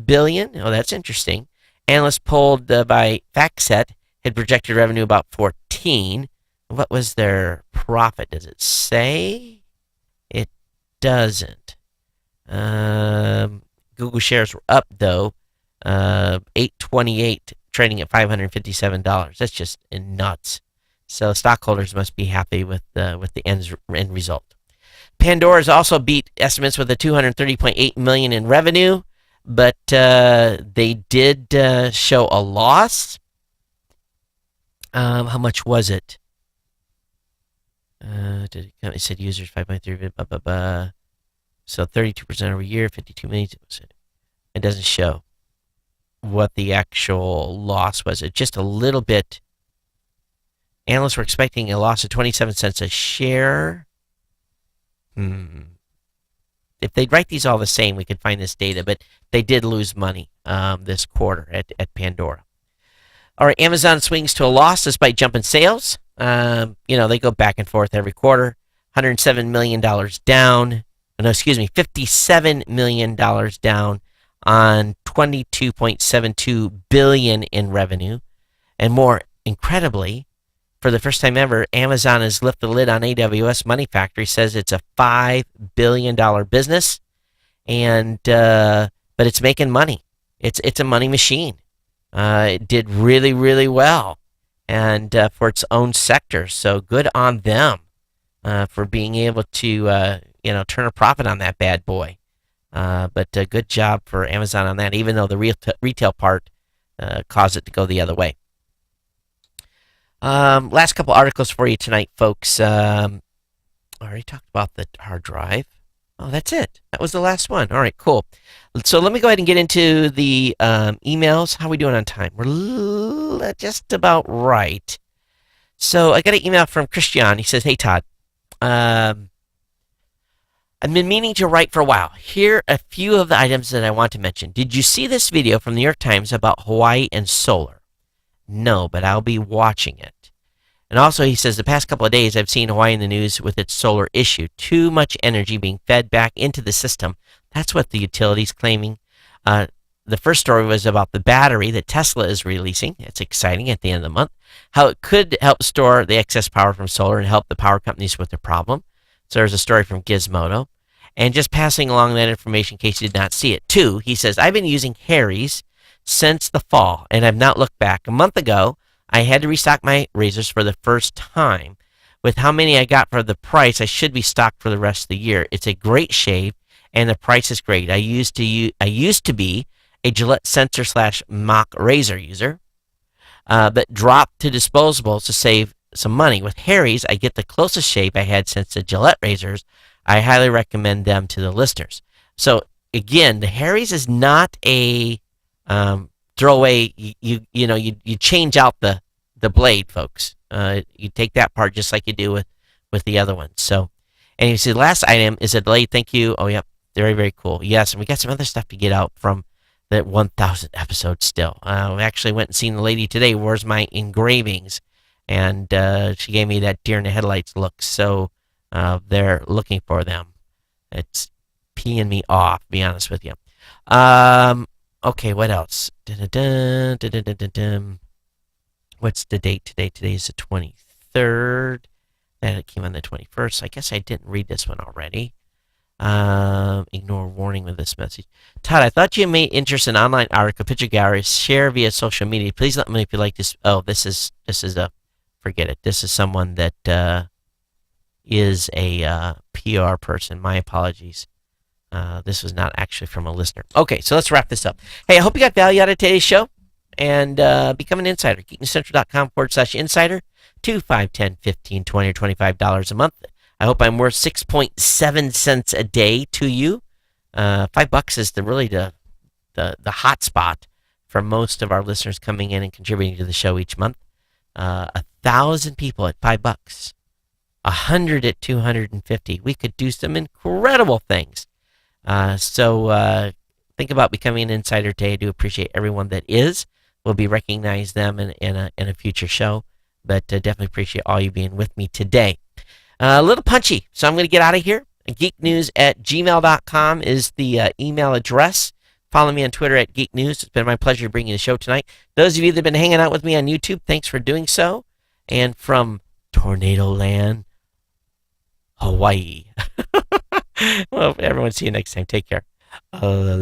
Speaker 1: billion. Oh, that's interesting. Analysts polled by FactSet had projected revenue about 14. What was their profit? Does it say? It doesn't. Google shares were up though, $8.28, trading at $557. That's just nuts. So stockholders must be happy with the end result. Pandora's also beat estimates with a $230.8 million in revenue, but they did show a loss. How much was it? It said users 5.3. So 32% over a year, 52 million. It doesn't show what the actual loss was. It's just a little bit. Analysts were expecting a loss of 27 cents a share. If they'd write these all the same, we could find this data, but they did lose money this quarter at Pandora. All right, Amazon swings to a loss despite jumping sales. They go back and forth every quarter. $107 million down. No, excuse me, $57 million down on $22.72 billion in revenue. And more incredibly, for the first time ever, Amazon has lifted the lid on AWS Money Factory, says it's a $5 billion business, but it's making money. It's a money machine. It did really, really well, and for its own sector. So good on them for being able to turn a profit on that bad boy. But good job for Amazon on that, even though the retail part caused it to go the other way. Last couple articles for you tonight, folks. I already talked about the hard drive. Oh, that's it. That was the last one. All right, cool. So let me go ahead and get into the emails. How are we doing on time? We're just about right. So I got an email from Christian. He says, "Hey, Todd. I've been meaning to write for a while. Here are a few of the items that I want to mention. Did you see this video from the New York Times about Hawaii and solar? No, but I'll be watching it." And also, he says, the past couple of days, I've seen Hawaii in the news with its solar issue. Too much energy being fed back into the system. That's what the utility's claiming. The first story was about the battery that Tesla is releasing. It's exciting at the end of the month. How it could help store the excess power from solar and help the power companies with their problem. So there's a story from Gizmodo. And just passing along that information in case you did not see it. 2, he says, I've been using Harry's since the fall, and I've not looked back. A month ago, I had to restock my razors for the first time. With how many I got for the price, I should be stocked for the rest of the year. It's a great shave, and the price is great. I used to be a Gillette sensor / mock razor user, but dropped to disposables to save some money. With Harry's, I get the closest shave I had since the Gillette razors. I highly recommend them to the listeners. So again, the Harry's is not a throwaway. You change out the blade, folks. You take that part just like you do with the other ones. So, and you see, the last item is a delayed thank you. Oh, yep, very, very cool. Yes, and we got some other stuff to get out from that 1,000th episode still. We actually went and seen the lady today. Where's my engravings? And she gave me that deer in the headlights look. So they're looking for them. It's peeing me off, to be honest with you. Okay, what else? What's the date today? Today is the 23rd. And it came on the 21st. I guess I didn't read this one already. Ignore warning with this message. Todd, I thought you made interest in online article picture galleries. Share via social media. Please let me know if you like this. Oh, this is a, forget it. This is someone that is a PR person. My apologies. This was not actually from a listener. Okay, so let's wrap this up. Hey, I hope you got value out of today's show. And become an insider. GeekNewsCentral.com/insider. 2, 5, 10, 15, 20, or $25 a month. I hope I'm worth 6.7 cents a day to you. $5 is the hot spot for most of our listeners coming in and contributing to the show each month. 1,000 people at $5. 100 at 250. We could do some incredible things. So think about becoming an insider today. I do appreciate everyone that is. We'll be recognizing them in a future show, but definitely appreciate all you being with me today. A little punchy, so I'm going to get out of here. geeknews@gmail.com is the email address. Follow me on Twitter at Geek News. It's been my pleasure bringing the show tonight. Those of you that have been hanging out with me on YouTube, thanks for doing so. And from Tornado Land, Hawaii. Well, everyone, see you next time. Take care. Aloha.